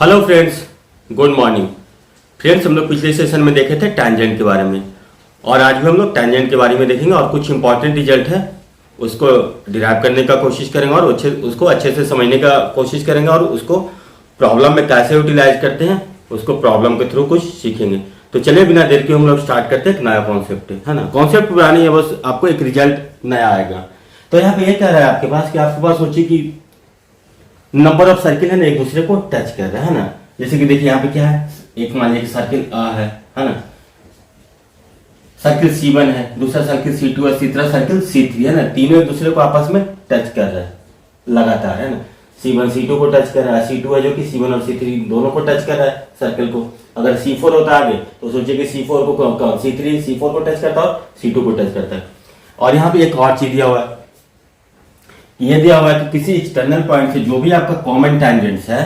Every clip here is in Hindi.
Hello friends, good morning. Friends, हम लोग पिछले सेशन में देखे थे टैंजेंट के बारे में और आज भी हम लोग टैंजेंट के बारे में देखेंगे और कुछ इंपॉर्टेंट रिजल्ट है उसको डिराइव करने का कोशिश करेंगे और उसको अच्छे से समझने का कोशिश करेंगे और उसको प्रॉब्लम में कैसे यूटिलाइज करते हैं उसको प्रॉब्लम के थ्रू कुछ सीखेंगे। तो चलिए बिना देर के हम लोग स्टार्ट करते हैं। एक नया कॉन्सेप्ट है ना, कॉन्सेप्ट पुरानी है, बस आपको एक रिजल्ट नया आएगा। तो यहाँ पे ये कह रहा है आपके पास कि आपके पास सोचिए कि नंबर ऑफ सर्किल है ना, एक दूसरे को टच कर रहा है ना। जैसे कि देखिए यहाँ पे क्या है, एक मान लीजिए सर्किल आ है ना, सर्किल C1 है, दूसरा सर्किल C2 है, तीसरा सर्किल C3 है ना। तीनों एक दूसरे को आपस में टच कर रहे हैं लगातार है ना। C1 C2 को टच कर रहा है, C2 है जो कि C1 और C3 दोनों को टच कर रहा है सर्किल को। अगर C4 होता आगे तो सोचिए कि C4 को C3 C4 को टच करता है और C2 को टच करता है। और यहाँ पे एक और चीज दिया हुआ है, ये दिया हुआ है कि किसी एक्सटर्नल पॉइंट से जो भी आपका कॉमन टैंजेंट्स है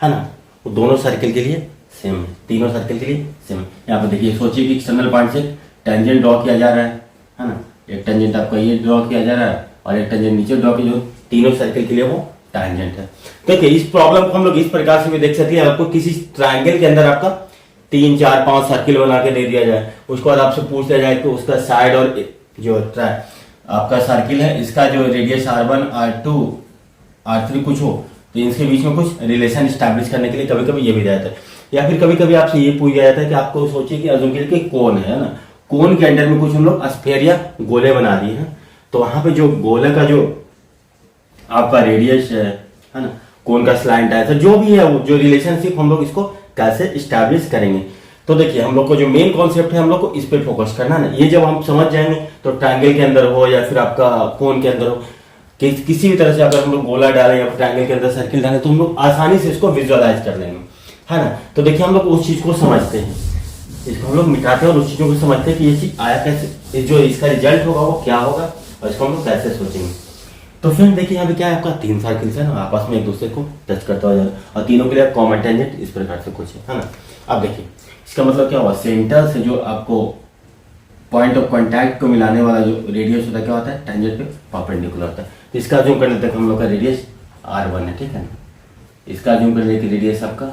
ना, वो दोनों सर्किल के लिए सेम है, तीनों सर्किल के लिए सेम है। यहाँ पे देखिए, सोचिए कि एक्सटर्नल पॉइंट से टेंजेंट ड्रॉ किया जा रहा है ना। एक टेंजेंट आपका ये ड्रॉ किया जा रहा है और एक टेंजेंट नीचे ड्रॉ किया, जो तीनों सर्किल के लिए वो टैंजेंट है। देखिए इस प्रॉब्लम को हम लोग इस प्रकार से भी देख सकते हैं। आपको किसी ट्राइंगल के अंदर आपका 3 4 5 सर्किल बना के दे दिया जाए, उसके बाद आपसे पूछ लिया जाए कि उसका साइड और जो आपका सर्किल है इसका जो रेडियस R1 R2 R3 कुछ हो, तो इनके बीच में कुछ रिलेशन स्टैब्लिश करने के लिए कभी कभी ये भी जाता है। या फिर कभी कभी आपसे ये पूछ जाता है कि आपको सोचिए कि अजूम के कोन है ना, कोन के अंदर में कुछ हम लोग स्फीयर या गोले बना दिए हैं। तो वहां पे जो गोले का जो आपका रेडियस है ना, कोन का स्लैंट है, तो जो भी है वो जो रिलेशनशिप हम लोग इसको कैसे स्टैब्लिश करेंगे। तो देखिए हम लोग को जो मेन कॉन्सेप्ट है हम लोग को इस पे फोकस करना है ना। ये जब हम समझ जाएंगे तो ट्रायंगल के अंदर हो या फिर आपका कोन के अंदर हो, किसी भी तरह से अगर हम लोग गोला डालें या ट्रायंगल के अंदर सर्किल डालें तो हम लोग आसानी से इसको विजुअलाइज कर लेंगे है ना। तो देखिए हम लोग उस चीज को समझते हैं, इसको हम लोग मिटाते हैं और उस चीजों को समझते हैं कि ये चीज आया कैसे, जो इसका रिजल्ट होगा वो क्या होगा और इसको हम लोग कैसे सोचेंगे। तो फिर देखिए यहाँ पे क्या है, आपका 3 सर्किल्स है ना, आपस में एक दूसरे को टच करता हो जाएगा और तीनों के लिए कॉमन टेंजेंट इस प्रकार से कुछ है ना। अब देखिए इसका मतलब क्या हुआ, सेंटर से जो आपको पॉइंट ऑफ कांटेक्ट को मिलाने वाला जो रेडियस होता है क्या होता है, टेंजेंट पे परपेंडिकुलर होता है। तो इसका जूम करने तक हम लोग का रेडियस R1 है, ठीक है ना। इसका जूम करने की रेडियस आपका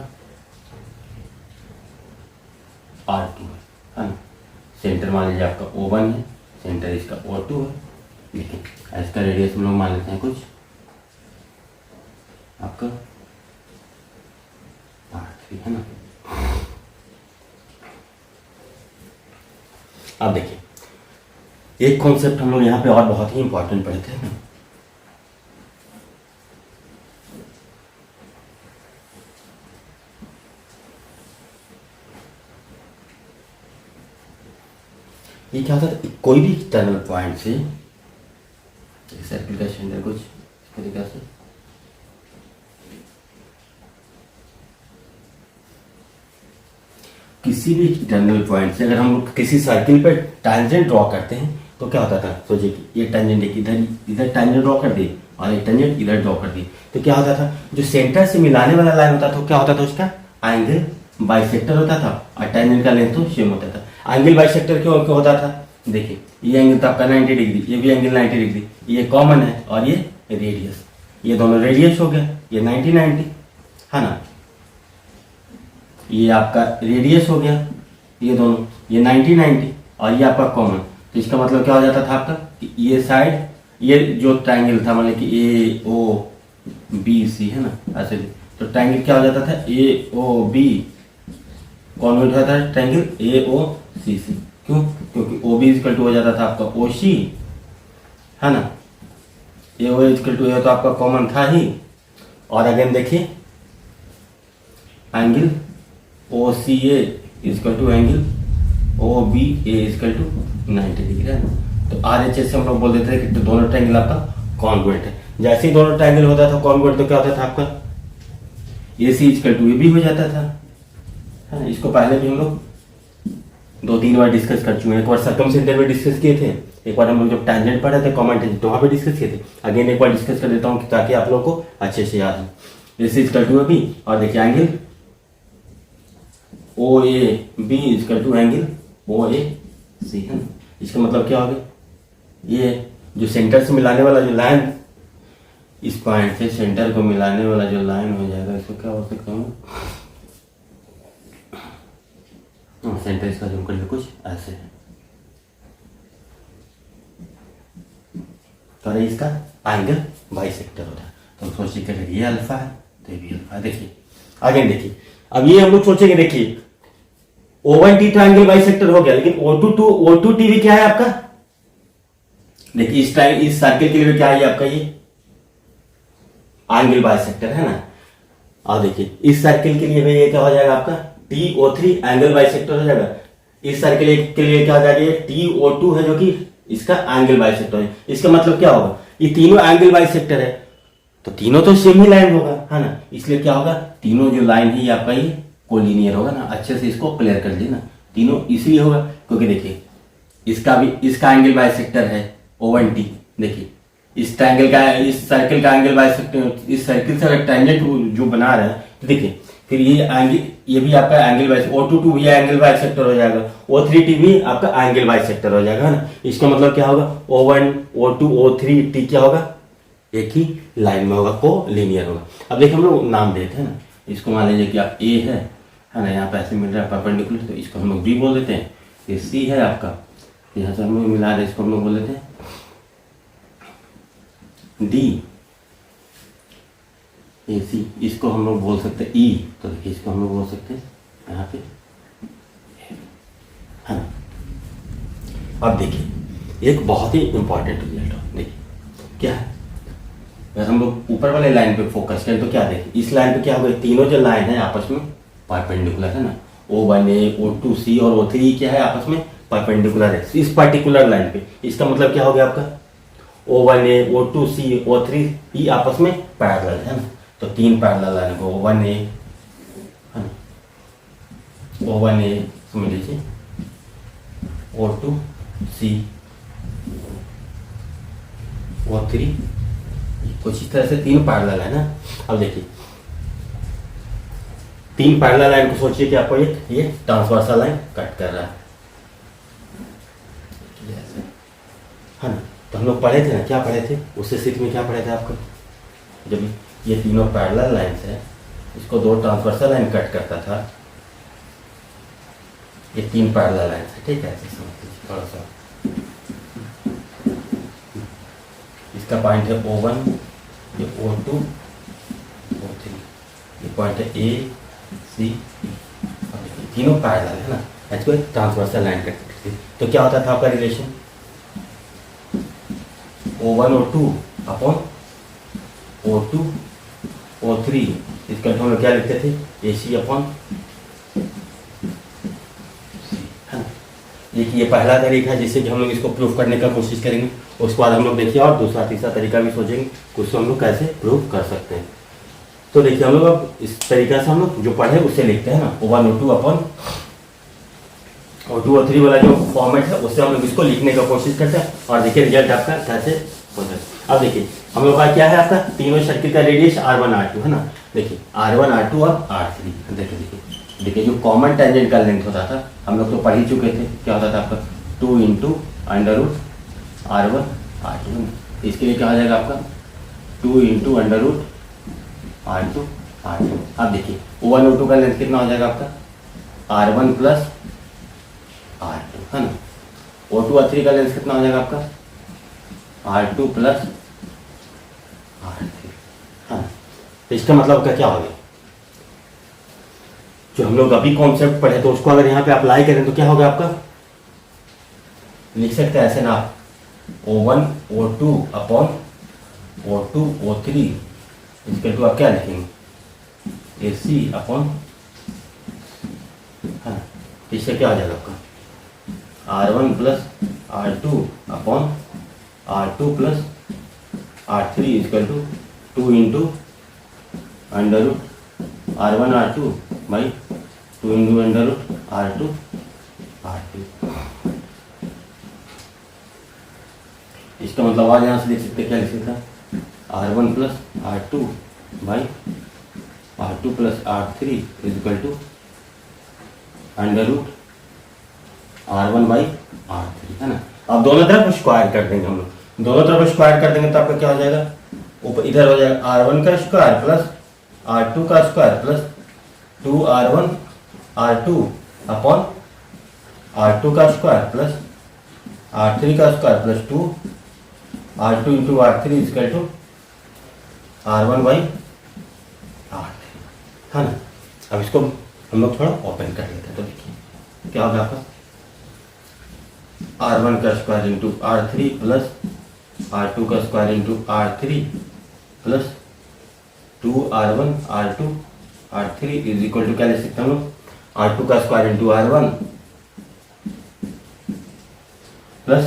R2 है ना। सेंटर मान लीजिए आपका O1 है, सेंटर इसका O2 है, देखिए इसका रेडियस हम लोग मान लेते हैं कुछ आपका R3 है ना। अब देखिए एक कॉन्सेप्ट हम लोग यहाँ पे और बहुत ही इंपॉर्टेंट पढ़े थे ना, ये क्या होता है, कोई भी एक्सटर्नल पॉइंट से सर्किल का सेंटर कुछ इस तरीके से किसी भी एक्सटर्नल पॉइंट से अगर हम लोग किसी सर्किल पे टैंजेंट ड्रॉ करते हैं तो क्या होता था, सोचिए कि ये टैंजेंट एक इधर टैंजेंट ड्रॉ कर दिए और एक टैंजेंट इधर ड्रॉ कर दिए, तो क्या होता था, जो सेंटर से मिलाने वाला लाइन होता था क्या होता था, उसका एंगल बाइसेक्टर होता था और टैंजेंट का लेंथ तो सेम होता था। एंगल बाइसेक्टर क्यों क्यों होता था, देखिए ये एंगल तो आपका 90 डिग्री, ये भी एंगल 90 डिग्री, ये कॉमन है और ये रेडियस, ये दोनों रेडियस हो गया, ये 90 90 है ना, ये आपका रेडियस हो गया, ये दोनों ये 90 90 और ये आपका कॉमन। तो इसका मतलब क्या हो जाता था आपका कि ये साइड, ये जो ट्रायंगल था मतलब कि AOBC है ना ऐसे, तो ट्रायंगल क्या हो जाता था AOB कॉन्वर्ट होता है ट्रायंगल AOCC। क्यों, क्योंकि OB इक्वल टू हो जाता था आपका OC है ना, AO इक्वल टू तो आपका कॉमन था ही। और अगेन देखिए angle OCA equal to angle OBA equal to 90 degree है ना। तो RHS से हम लोग बोल देते थे कि दोनों ट्रायंगल आपका कॉन्ग्रुएंट है। जैसे ही दोनों ट्रायंगल होता था कॉन्ग्रुएंट तो क्या होता था आपका AC इक्वल टू AB हो जाता था है ना। इसको पहले भी हम लोग 2-3 बार डिस्कस कर चुके हैं। एक बार सर्कमसेंटर में डिस्कस किए थे, एक बार हम लोग जब टैंजेंट पढ़े थे कॉमन टेंजेंट वहां पे डिस्कस किए थे। अगेन एक बार डिस्कस कर देता हूँ ताकि आप लोगों को अच्छे से याद हो। AC इक्वल टू AB और देखिए angle OAB equal to angle OAC है ना। इसका मतलब क्या हो गया, ये जो सेंटर से मिलाने वाला जो लाइन इस पॉइंट से सेंटर को मिलाने वाला जो लाइन हो जाएगा इसको क्या हो सकता हूँ, सेंटर इसका जूम कर कुछ ऐसे है, तो इसका एंगल बाइसेक्टर होता है। तो सोचिए कि अगर ये अल्फा है तो ये भी अल्फा है। देखिए आगे देखिए, अब ये हम लोग सोचेंगे, देखिए O1T ट्राइंगल बाइसेक्टर हो गया, लेकिन O2T भी क्या है आपका, देखिए इस सर्किल के लिए क्या है आपका, ये एंगल बाइसेक्टर है ना। अब देखिए इस सर्किल के लिए भी ये क्या हो जाएगा आपका TO3 एंगल बाइसेक्टर हो जाएगा। इस सर्किल के लिए क्या हो जाएगा, TO2 है जो कि इसका एंगल बाइसेक्टर है। इसका मतलब क्या होगा, ये तीनों एंगल बाइसेक्टर है तो तीनों तो सेम ही लाइन होगा, है ना। इसलिए क्या होगा, तीनों जो लाइन है ये आपका ये कोलिनियर होगा ना। अच्छे से इसको क्लियर कर लीजिए ना, तीनों इसलिए होगा क्योंकि देखिए इसका एंगल बाइसेक्टर है O1T। देखिए इस ट्रायंगल का, इस सर्किल का एंगल बाइसेक्टर, इस सर्किल से अगर टेंजेंट जो बना रहा है तो देखिए फिर ये एंगल, ये भी आपका एंगल बाइसेक्टर, O2 भी एंगल बाइसेक्टर हो जाएगा, O3T भी आपका एंगल बाइसेक्टर हो जाएगा, है ना। इसका मतलब क्या होगा, O1 O2 O3T क्या होगा, एक ही लाइन में होगा, को लीनियर होगा। अब देखिए हम लोग नाम देते हैं ना, इसको मान लीजिए कि आप A है ना, यहाँ पे ऐसे मिल रहा है परपेंडिकुलर, तो इसको हम लोग B बोल देते हैं। ये C है आपका, यहाँ से हम लोग मिला रहे, इसको हम लोग बोल देते हैं D। AC इसको हम लोग बोल सकते हैं E, तो देखिए इसको हम लोग बोल सकते हैं यहाँ पे, है ना। अब देखिए एक बहुत ही इंपॉर्टेंट रिजल्ट हो, देखिए क्या है, अगर हम लोग ऊपर वाले लाइन पे फोकस करें तो क्या देखिए, इस लाइन पे क्या होगा, तीनों जो लाइन है आपस में परपेंडिकुलर है ना। O1A O2C और O3 क्या है, आपस में परपेंडिकुलर है इस पर्टिकुलर लाइन पे। इसका मतलब क्या हो गया आपका, O1A O2C O3 आपस में पैरेलल है ना। तो तीन पैरेलल लाइन को O1A है ना, O1A समझ लीजिए, O2C O3, कुछ इस तरह से तीन पैरेलल है ना। अब देखिए तीन पैरेलल लाइन को सोचिए कि आपको ये ट्रांसवर्सल लाइन कट कर रहा है ना। तो हम लोग पढ़े थे ना, क्या पढ़े थे उससे सीख में, क्या पढ़े थे आपको, जब ये तीनों पैरेलल लाइन है इसको दो ट्रांसवर्सल लाइन कट करता था, ये तीन पैरेलल लाइन है, ठीक है। थोड़ा सा इसका पॉइंट है O1, ये O2 O3, ये पॉइंट है A C, तीनों पैरेलल है ना, इसको एक ट्रांसवर्सल लाइन कट थी। तो क्या होता था आपका relation, O1 O2 upon O2 O3, इसका हम लोग क्या लिखते थे, AC अपॉन ये पहला तरीका है जिससे कि हम लोग इसको प्रूफ करने का कोशिश करेंगे। उसके बाद हम लोग देखिए और दूसरा तीसरा तरीका भी सोचेंगे उसको हम लोग कैसे प्रूफ कर सकते हैं। तो देखिए हम लोग अब इस तरीका से हम लोग जो पढ़े उससे लिखते हैं ना, O1 O2 upon O2 O3 वाला जो फॉर्मेट है उससे हम लोग इसको लिखने का कोशिश करते हैं और देखिए रिजल्ट आपका कैसे होता है। अब देखिए हम लोग का क्या है, आपका तीनों सर्किल का रेडियस R1 R2 है ना। देखिए R1 R2 और R3, देखिए जो कॉमन टेंजेंट का लेंथ होता था हम लोग तो पढ़ ही चुके थे, क्या होता था आपका 2 into under root R1 R2। इसके लिए क्या हो जाएगा आपका 2 into under root R2 R2। अब देखिए O1 O2 का लेंथ कितना हो जाएगा आपका R1 प्लस R2 है ना। O2 R3 का लेंथ कितना हो जाएगा आपका R2 प्लस R3 है ना। तो इसका मतलब का क्या हो गया, जो हम लोग अभी कॉन्सेप्ट पढ़े तो उसको अगर यहाँ पे अप्लाई करें तो क्या होगा आपका, लिख सकते हैं ऐसे ना, O1 O2 upon O2 O3 इसके तो आप क्या लिखेंगे AC अपॉन, हाँ इससे क्या हो जाएगा आपका R1 plus R2 upon R2 plus R3 equal to 2 into under root R1 R2 by 2 into under root R2 R2। इसका मतलब आज यहाँ से लिख सकते, क्या लिख सकते हैं R1 plus R2 by R2 plus R3 equal to under root R1 by R3 है ना। अब दोनों तरफ स्क्वायर कर देंगे हम लोग, दोनों तरफ स्क्वायर कर देंगे तो आपका क्या हो जाएगा ऊपर इधर हो जाएगा R1 का स्क्वायर प्लस R2 का square plus 2R1 R2 upon R2 का स्क्वायर प्लस R3 का square plus 2 R2 into R3 equal to R1 by R3, है ना। अब इसको हम लोग थोड़ा ओपन कर लेते हैं, तो देखिए क्या होगा आपका R1 का square into R3 plus R2 का square into R3 plus 2R1 R3 is equal to क्या लिख सकते हैं हम लोग, R2 का square into R1 plus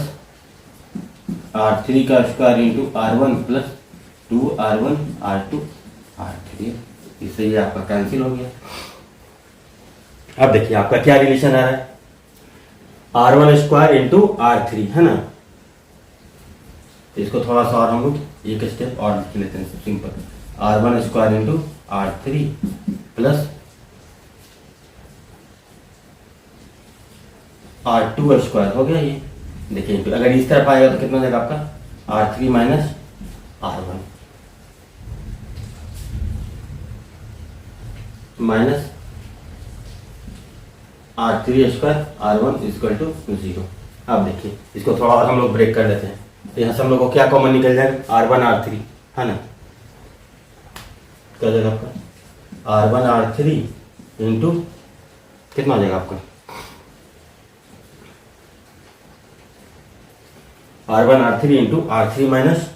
R3 का square into R1 plus 2R1 R2 R3। इससे ये आपका कैंसिल हो गया। अब देखिए आपका क्या रिलेशन आ रहा है, R1 स्क्वायर इंटू R3, है ना। इसको थोड़ा सा और हम लोग एक स्टेप और लिख लेते हैं, simple R1 square into R3 plus R2 square हो गया। ये देखिए अगर इस तरफ आएगा तो कितना हो जाएगा आपका R3 minus R1 minus R3 square R1 equal to 0। अब देखिए इसको थोड़ा और हम लोग ब्रेक कर लेते हैं, तो यहाँ से हम लोग को क्या कॉमन निकल जाएगा R1 R3, है ना। क्या हो जाएगा आपका R1 R3 इंटू कितना हो जाएगा आपका R1 R3 into R3 minus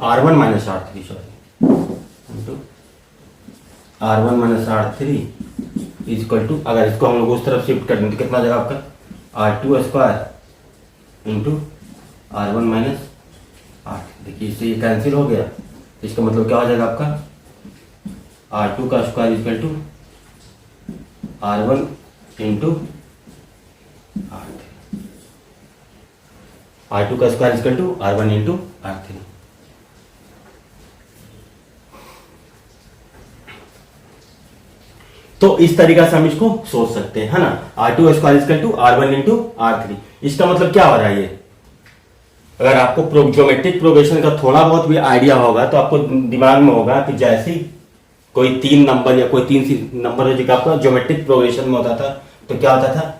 R1 minus R3 sorry into R1 minus R3 equal to, अगर इसको हम लोग उस तरफ शिफ्ट कर दें तो कितना हो जाएगा आपका R2 square into R1 minus R3। देखिए इससे ये कैंसिल हो गया, इसका मतलब क्या हो जाएगा आपका R2 का square equal to R1 into R2 का square equal to R1 into R3। तो इस तरीका से हम इसको सोच सकते हैं, है ना। R2 square equal to R1 into R3। इसका मतलब क्या हो रहा है ये, अगर आपको ज्योमेट्रिक प्रोग्रेशन का थोड़ा बहुत भी आइडिया होगा तो आपको दिमाग में होगा कि जैसे ही कोई 3 नंबर या कोई 3 नंबर हो जिसका आपका ज्योमेट्रिक प्रोग्रेशन में होता था तो क्या होता था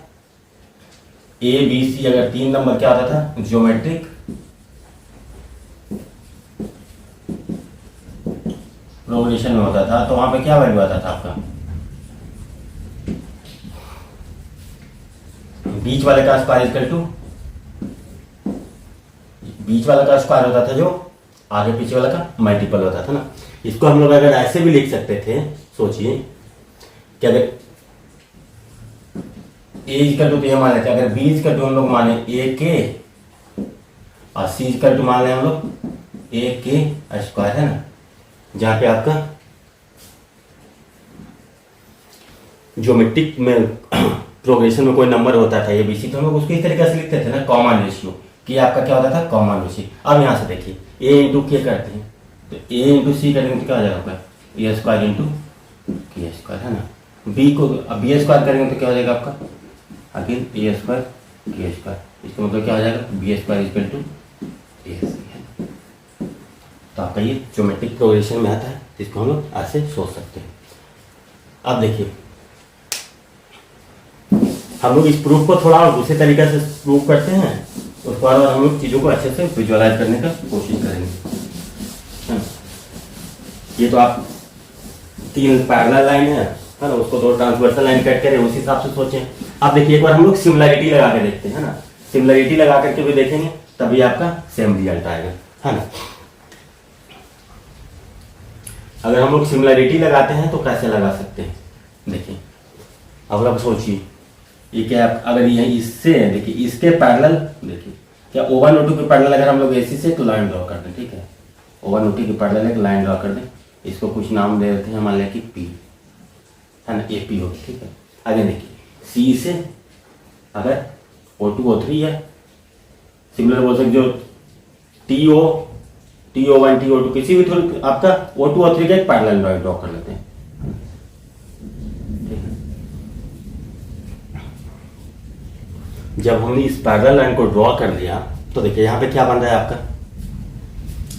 A B C, अगर 3 नंबर क्या होता था ज्योमेट्रिक प्रोग्रेशन में होता था, तो वहां पे क्या वैल्यू आता था आपका बीच वाले का स्क्वायर इक्वल टू, बीच वाला का स्क्वायर होता था जो आगे पीछे वाला का मल्टीपल होता था ना। इसको हम लोग अगर ऐसे भी लिख सकते थे, सोचिए कि अगर A इक्वल टू, तो ये मान लेते हैं अगर B इक्वल टू हम लोग माने A के और C इक्वल टू मान लें हम लोग A के स्क्वायर, है ना, जहां पे आपका ज्योमेट्रिक में प्रोग्रेशन में कोई नंबर होता था A B C, तो हम लोग उसको इस तरीके से लिखते थे ना कॉमन रेशियो, कि आपका क्या होता था कॉमन रेशियो। अब यहां से देखिए A इंटू के करते हैं तो A इंटू सी करेंगे तो क्या हो जाएगा आपका A स्क्वायर इंटू के स्क्वायर, है ना। B को अब B स्क्वायर करेंगे तो क्या हो जाएगा आपका अगेन A स्क्वायर के स्क्वायर। इसका मतलब क्या हो जाएगा B square equal to A है। तो आपका ये ज्योमेट्रिक प्रोग्रेशन में आता है, इसको हम लोग ऐसे सोच सकते हैं। अब देखिए हम लोग इस प्रूफ को थोड़ा और दूसरे तरीके से प्रूव करते हैं, उसके बाद हम लोग चीज़ों को अच्छे से विजुअलाइज करने का कोशिश करेंगे। ये तो आप 3 पैरेलल लाइन है ना, उसको 2 ट्रांसवर्सल लाइन कट करें, उस हिसाब से सोचें। अब देखिए एक बार हम लोग सिमिलरिटी लगा के देखते हैं, है ना। सिमिलरिटी लगा करके भी देखेंगे तभी आपका सेम रिजल्ट आएगा, है ना। अगर हम लोग सिमिलरिटी लगाते हैं तो कैसे लगा सकते हैं, देखिए अब आप सोचिए ये क्या, अगर ये इससे देखिए इसके पैरेलल, देखिए क्या O1 O2 के पैरेलल अगर हम लोग AC से तो लाइन ड्रॉ कर दें, ठीक है। O1 O2 के पैरेलल एक लाइन ड्रॉ कर दें, इसको कुछ नाम दे देते हैं, मान लिया कि P, है ना, AP होगी, ठीक है। आगे देखिए C से अगर O2 O3 है, सिमिलर बोल सकते जो TO1 TO2 किसी भी थोड़ी आपका O2 O3 का एक पैरेलल लाइन ड्रॉ कर लेते हैं। जब हमने इस पैरेलल लाइन को ड्रॉ कर लिया तो देखिए यहाँ पे क्या बन रहा है आपका,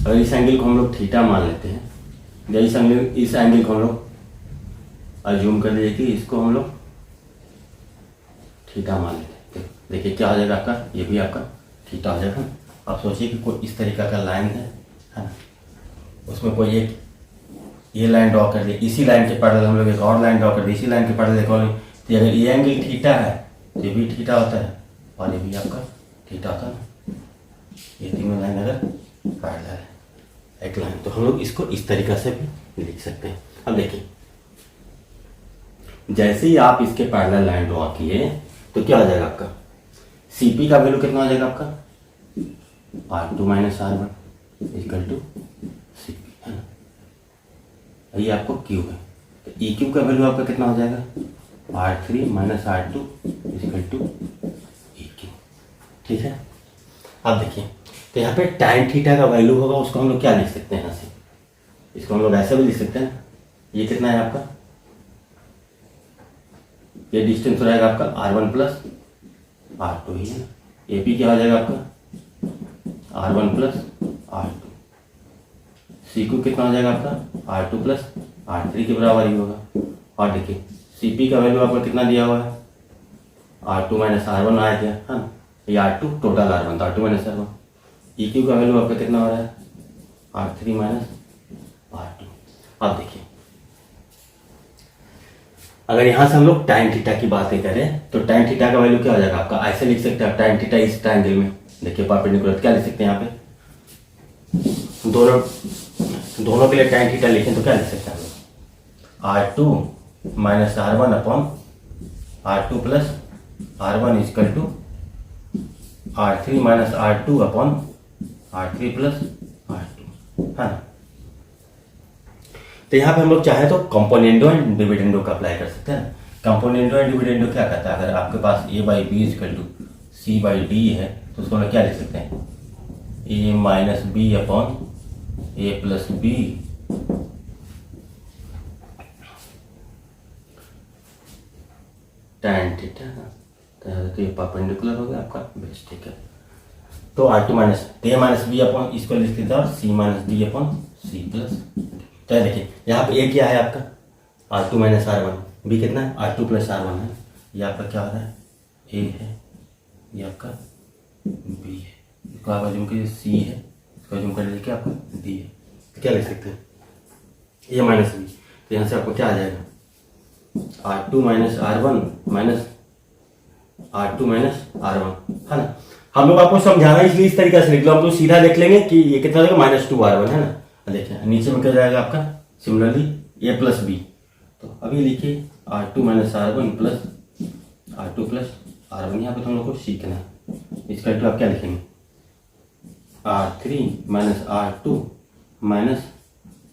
अगर इस एंगल को हम लोग थीटा मान लेते हैं, या इस एंगल को हम लोग अज्यूम कर लीजिए कि इसको हम लोग थीटा मान लेते हैं। देखिए क्या हो जाएगा आपका, ये भी आपका थीटा हो जाएगा। आप सोचिए कि कोई इस तरीका का लाइन है ना, उसमें कोई एक ये लाइन ड्रॉ कर दिया, इसी लाइन के पैरेलल हम लोग एक और लाइन ड्रॉ कर दी, इसी लाइन के पैरेलल एक और, तो अगर ये एंगल थीटा है तो ये भी थीटा होता है और ये भी आपका थीटा होता है ना। ये तीनों लाइन अगर पैरेलल है एक लाइन, तो हम लोग इसको इस तरीका से भी लिख सकते हैं। अब देखिए जैसे ही आप इसके पैरेलल लाइन ड्रॉ किए तो क्या हो जाएगा आपका, CP का वैल्यू कितना हो जाएगा आपका, R2 minus R1 equal to CP, है ना। ये आपको Q है, तो EQ का वैल्यू आपका कितना हो जाएगा, R3 minus R2 equal to EQ। ठीक है। अब देखिए तो यहाँ पे tan थीटा का वैल्यू होगा, उसको हम लोग क्या लिख सकते हैं यहाँ से, इसको हम लोग ऐसे भी लिख सकते हैं। ये कितना है आपका, ये डिस्टेंस हो जाएगा आपका R1 प्लस R2 ही है ना। AP क्या हो जाएगा आपका R1 प्लस R2, CQ कितना हो जाएगा आपका R2 प्लस R3 के बराबर ही होगा। और देखिए CP का वैल्यू आपका कितना दिया हुआ है, R2 माइनस R1 आया क्या, हाँ ये R2 टोटल R1 था, R2 माइनस R1। EQ का वैल्यू आपका कितना हो रहा है, R3 माइनस R2। अब देखिए अगर यहाँ से हम लोग tan थीटा की बातें करें तो tan थीटा का वैल्यू क्या हो जाएगा आपका, ऐसे लिख सकते हैं tan थीटा इस ट्रायंगल में, देखिए परपेंडिकुलर क्या लिख सकते हैं यहाँ पे, दोनों के लिए tan थीटा लिखें तो क्या लिख सकते हैं हम लोग, R2 minus R1 upon R2 plus R1 equal to R3 minus R2 upon R3 plus R2, है ना। तो यहाँ पे हम लोग चाहे तो कंपोनेंडो एंड डिविडेंडो का अप्लाई कर सकते हैं। कंपोनेंडो एंड डिविडेंडो क्या कहता है, अगर आपके पास A by B equal to C by D है तो उसको हम लोग क्या लिख सकते हैं, A minus B upon A plus B tan theta ना, तो ये परपेंडिकुलर हो गया आपका बेस। ठीक है, तो R2 minus A minus B upon इसको लिख देते हैं और C minus D upon C plus. तो देखिए यहाँ पे A क्या है आपका R2 माइनस R1, B कितना है R2 प्लस R1 है, ये आपका क्या हो रहा है A है, ये आपका B है, इसको आप अज्यूम कीजिए C है, इसको अज्यूम कर लीजिए आपका D है। तो क्या लिख सकते हैं A माइनस B, तो यहाँ से आपको क्या आ जाएगा R2 minus R1 minus R2 minus R1, है ना। हम लोग आपको समझाना इसलिए इस तरीके से लिख लो, हम लोग सीधा देख लेंगे कि ये कितना देगा -2R1, है ना। देखिए नीचे में क्या जाएगा आपका सिमिलरली A प्लस बी, तो अभी लिखिए R2 minus R1 plus R2 plus R1, यहाँ पे तो हम लोग को सीखना है। इसका तो आप क्या लिखेंगे R3 minus R2 minus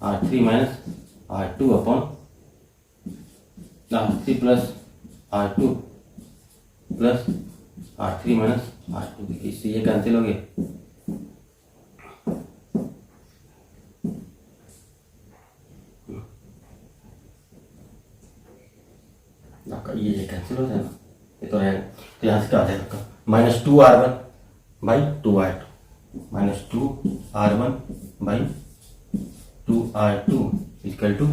R3 minus R2 upon R3 plus R2 plus R3 minus R2, इससे ये कैंसिल हो गया, आपका ये कैंसिल हो जाएगा, ये तो रहेगा। तो यहाँ से क्या आ जाएगा आपका -2R1 by 2R2 -2R1 by 2R2 equal to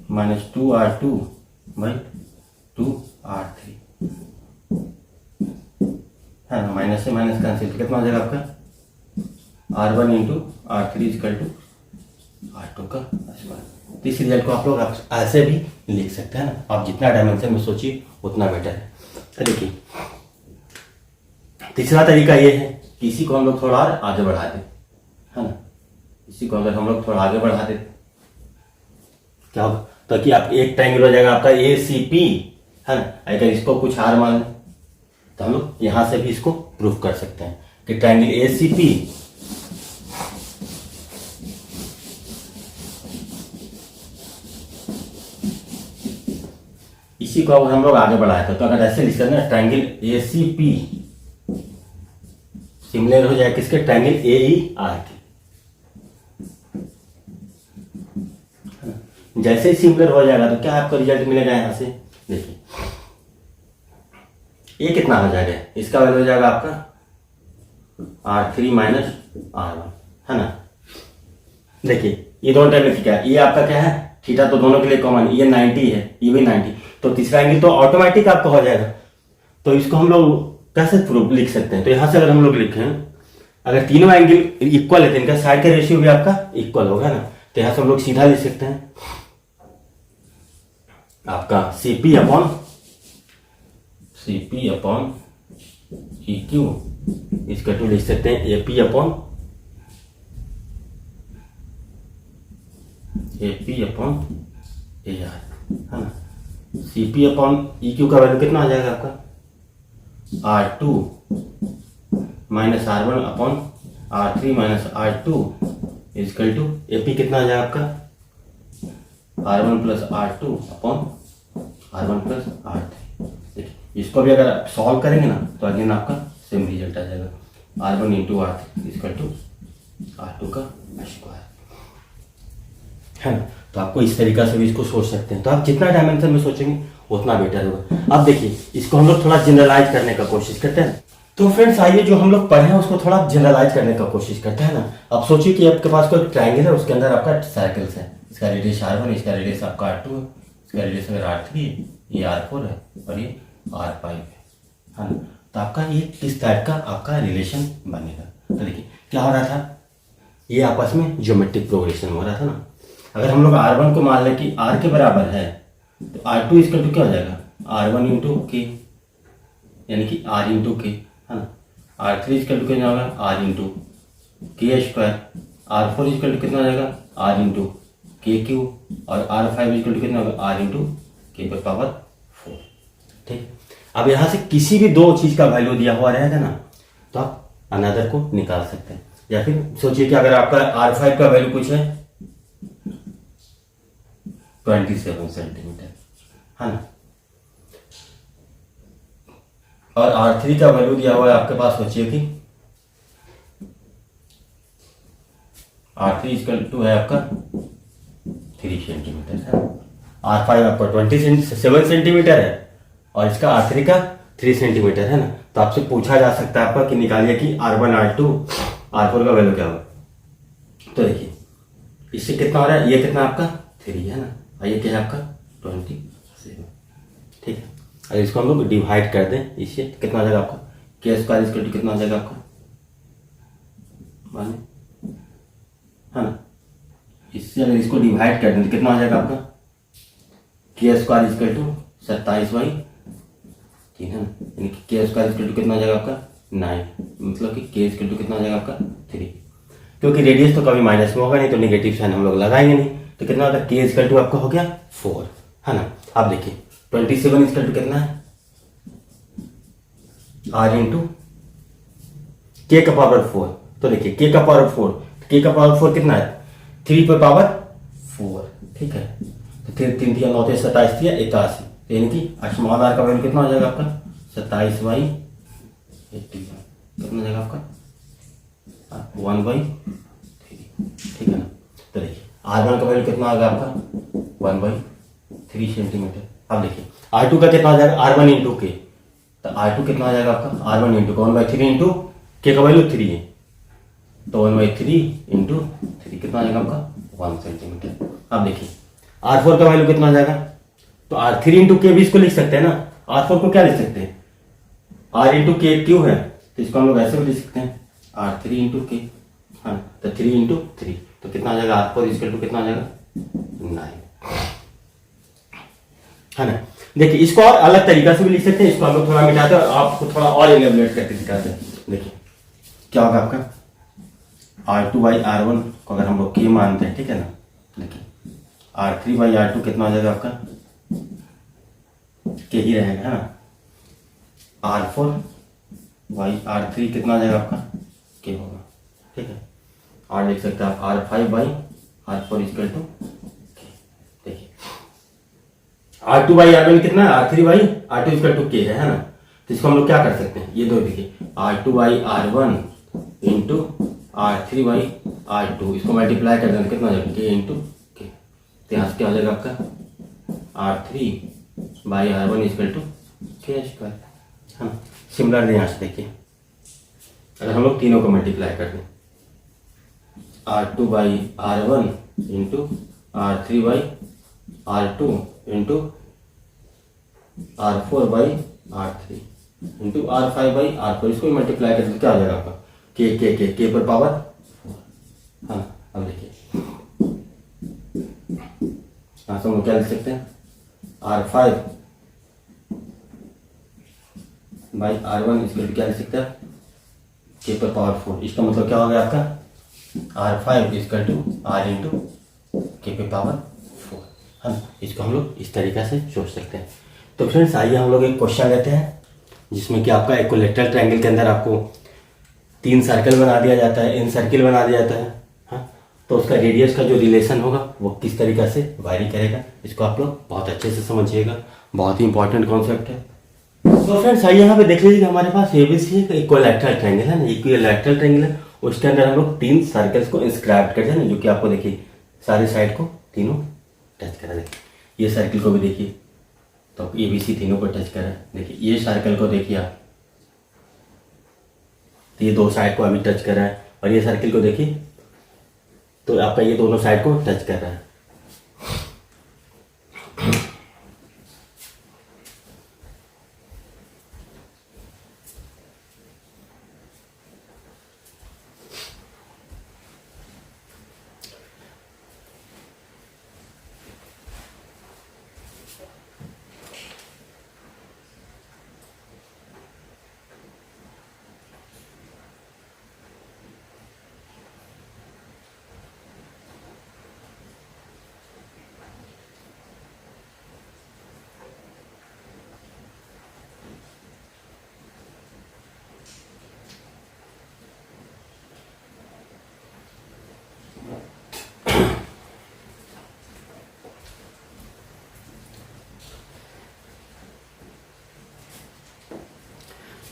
-2R2 by 2R3, है ना। माइनस से माइनस कैंसिल, कितना हो जाएगा आपका R1 into R3 equal to R2 का स्क्वायर। तो इस रिजल्ट को आप लोग ऐसे भी लिख सकते हैं ना, आप जितना डायमेंशन में सोचिए उतना बेटर है। तो देखिए तीसरा तरीका ये है कि इसी को हम लोग थोड़ा और आगे बढ़ा दें, है ना। इसी को अगर हम लोग थोड़ा आगे बढ़ा दें क्या होगा, तो कि आप एक ट्रायंगल हो जाएगा आपका ACP, है ना। अगर इसको कुछ R मान लें तो हम लोग यहां से भी इसको प्रूफ कर सकते हैं कि ट्रायंगल ACP इसी को अगर हम लोग आगे बढ़ाए थे तो अगर ऐसे लिख सकते हैं ट्रायंगल ACP सिमिलर हो जाए किसके, ट्रायंगल AER के। जैसे ही सिमिलर हो जाएगा तो क्या आपको रिजल्ट मिलेगा, यहां से देखिए ये कितना हो जाएगा, इसका वैल्यू हो जाएगा आपका R3 माइनस R1, है ना। देखिए ये दोनों टाइम में क्या है, ये आपका क्या है थीटा, तो दोनों के लिए कॉमन, ये 90 है, ये भी 90, तो तीसरा एंगल तो ऑटोमेटिक आपका हो जाएगा। तो इसको हम लोग कैसे प्रूफ लिख सकते हैं, तो यहां से अगर हम लोग लिखें, अगर तीनों एंगल इक्वल है तो इनका साइड का रेशियो भी आपका इक्वल होगा ना, तो यहां से हम लोग सीधा लिख सकते हैं आपका CP अपॉन EQ इसका टू लिख सकते हैं AP अपॉन AR, है ना। CP अपॉन EQ का वैल्यू कितना आ जाएगा आपका R2 minus R1 upon R3 minus R2 equal to AP कितना आ जाएगा आपका R1 plus R2 upon R1 plus R3। देखिए इसको भी अगर आप सॉल्व करेंगे ना तो अगेन आपका सेम रिजल्ट आ जाएगा R1 into R3 equal to R2 का स्क्वायर, है ना। तो आपको इस तरीका से भी इसको सोच सकते हैं, तो आप जितना डायमेंशन में सोचेंगे उतना बेटर होगा। अब देखिए इसको हम लोग थोड़ा जनरलाइज करने का कोशिश करते हैं। तो फ्रेंड्स आइए जो हम लोग पढ़े हैं उसको थोड़ा जनरलाइज करने का कोशिश करते हैं ना। अब सोचिए कि आपके पास कोई ट्रायंगल है, उसके अंदर आपका सर्कल्स है, इसका रेडियस R1, इसका रेडियस आपका R2 है, इसका रेडियस अगर R3 है, ये R4 है और ये R5 है ना। तो आपका ये किस टाइप का आपका रिलेशन बनेगा। तो देखिए क्या हो रहा था, ये आपस में ज्योमेट्रिक प्रोग्रेशन हो रहा था ना। अगर हम लोग R1 को मान लें कि R के बराबर है तो R2 इसका टू क्या हो जाएगा R1 इंटू के, यानी कि R इंटू के, है ना। R3 इसका टू कितना होगा R इंटू के स्क्वायर, R4 इसका टू कितना हो जाएगा R इंटू के क्यू, और R5 इसका टू कितना होगा R इंटू के पावर 4। ठीक, अब यहाँ से किसी भी दो चीज का वैल्यू दिया हुआ रहेगा ना तो आप अनदर को निकाल सकते हैं। या फिर सोचिए कि अगर आपका R5 का वैल्यू कुछ है 27 सेंटीमीटर, है ना, और R3 का वैल्यू दिया हुआ है आपके पास, सोचिए कि R3 इक्वल टू है आपका 3 सेंटीमीटर, है। R5 आपका 27 सेंटीमीटर है और इसका R3 का 3 सेंटीमीटर, है ना। तो आपसे पूछा जा सकता है आपका कि निकालिए कि R1 R2 R4 का वैल्यू क्या होगा। तो देखिए इससे कितना हो रहा है, ये कितना आपका 3 है ना, और ये क्या है आपका 27। ठीक है, अगर इसको हम लोग डिवाइड कर दें इससे तो कितना आ जाएगा आपका के स्क्वायर इक्वल टू कितना आ जाएगा आपका मान, है ना। इससे अगर इसको डिवाइड कर दें तो कितना आ जाएगा आपका के स्क्वायर इक्वल टू 27/3, है ना, यानी कि के स्क्वायर इक्वल टू कितना आ जाएगा आपका 9, मतलब कि के इक्वल टू कितना आ जाएगा आपका 3, क्योंकि रेडियस तो कभी माइनस में होगा नहीं तो नेगेटिव साइन हम लोग लगाएंगे नहीं, तो कितना होगा के इक्वल टू आपका हो गया 4, है ना। अब देखिए 27 इक्वल टू कितना है R इंटू के का पावर 4, तो देखिए के का पावर 4, के का पावर 4 कितना है 3 पे पावर 4, ठीक है। तो 3 3 3 9 27 दिया 81, यानी कि स्मॉल आर का वैल्यू कितना हो जाएगा आपका 27/81, कितना हो जाएगा आपका 1/3, ठीक है ना। तो देखिए R1 का वैल्यू कितना आ गया आपका 1/3 सेंटीमीटर। अब देखिए R2 का कितना आ जाएगा R1 इंटू के, तो R2 कितना आ जाएगा आपका R1 इंटू 1/3 इंटू के का वैल्यू 3 है, तो 1/3 इंटू 3 कितना आ जाएगा आपका 1 सेंटीमीटर। अब देखिए R4 का वैल्यू कितना आ जाएगा, तो R3 इंटू के भी इसको लिख सकते हैं ना। R4 को क्या लिख सकते हैं R इंटू के क्यों है, तो इसको हम लोग ऐसे भी लिख सकते हैं R3 इंटू के, हाँ, तो 3 इंटू 3, तो कितना आ जाएगा R4 इक्वल टू कितना आ जाएगा 9, है ना। देखिए इसको और अलग तरीका से भी लिख सकते हैं, इसको हम लोग थोड़ा मिटाते हैं और आपको थोड़ा और इलेबोरेट करके दिखाते हैं। देखिए क्या होगा आपका R2/R1 को अगर हम लोग के मानते हैं, ठीक है ना, देखिए R3/R2 कितना हो जाएगा आपका के ही रहेगा, है ना। R4/R3 कितना आ जाएगा आपका के होगा, ठीक है। और लिख सकते हैं आप R5/R4 इक्वल टू, देखिए R2/R1 कितना है R3/R2 इक्वल टू के है ना। तो इसको हम लोग क्या कर सकते हैं, ये दो देखिए R2/R1 इंटू R3/R2, इसको मल्टीप्लाई कर देंगे कितना हो जाएगा के इंटू के, तो यहाँ से क्या हो जाएगा आपका R3/R1 इक्वल टू के स्क्वायर, हाँ। सिमिलर यहाँ से देखिए अगर हम लोग तीनों को मल्टीप्लाई कर दें, R2 by R1 into R3 by R2 into R4 by R3 into R5 by R4, इसको मल्टीप्लाई करके क्या आ जाएगा आपका के पर पावर 4। हाँ अब देखिए, हाँ तो हम क्या लिख सकते हैं, R5 बाई R1 इसको क्या लिख सकते हैं, के पर पावर 4। इसका मतलब क्या हो गया आपका R5 is equal to R into के पे पावर 4। हाँ, इसको हम लोग इस तरीक़ा से सोच सकते हैं। तो फ्रेंड्स आइए हम लोग एक क्वेश्चन लेते हैं जिसमें कि आपका इक्विलैटरल ट्रायंगल के अंदर आपको 3 सर्कल बना दिया जाता है, इन सर्किल बना दिया जाता है। हाँ, तो उसका रेडियस का जो रिलेशन होगा वो किस तरीक़ा से वारी करेगा, इसको आप लोग बहुत अच्छे से समझिएगा, बहुत ही इंपॉर्टेंट कॉन्सेप्ट है। तो फ्रेंड्स आइए यहाँ पे देख लीजिए हमारे पास एबीसी एक इक्विलैटरल ट्रायंगल है ना, इक्विलैटरल ट्रायंगल है, उसके अंदर हम लोग 3 सर्कल्स को इंस्क्राइब करते हैं ना, जो कि आपको देखिए सारी साइड को तीनों टच करा। देखिए ये सर्किल को भी देखिए, तो एबीसी तीनों को टच करा। देखिए ये सर्कल को देखिए आप, तो ये 2 साइड को अभी टच कर रहा है, और ये सर्किल को देखिए तो आपका ये दोनों साइड को टच कर रहा है।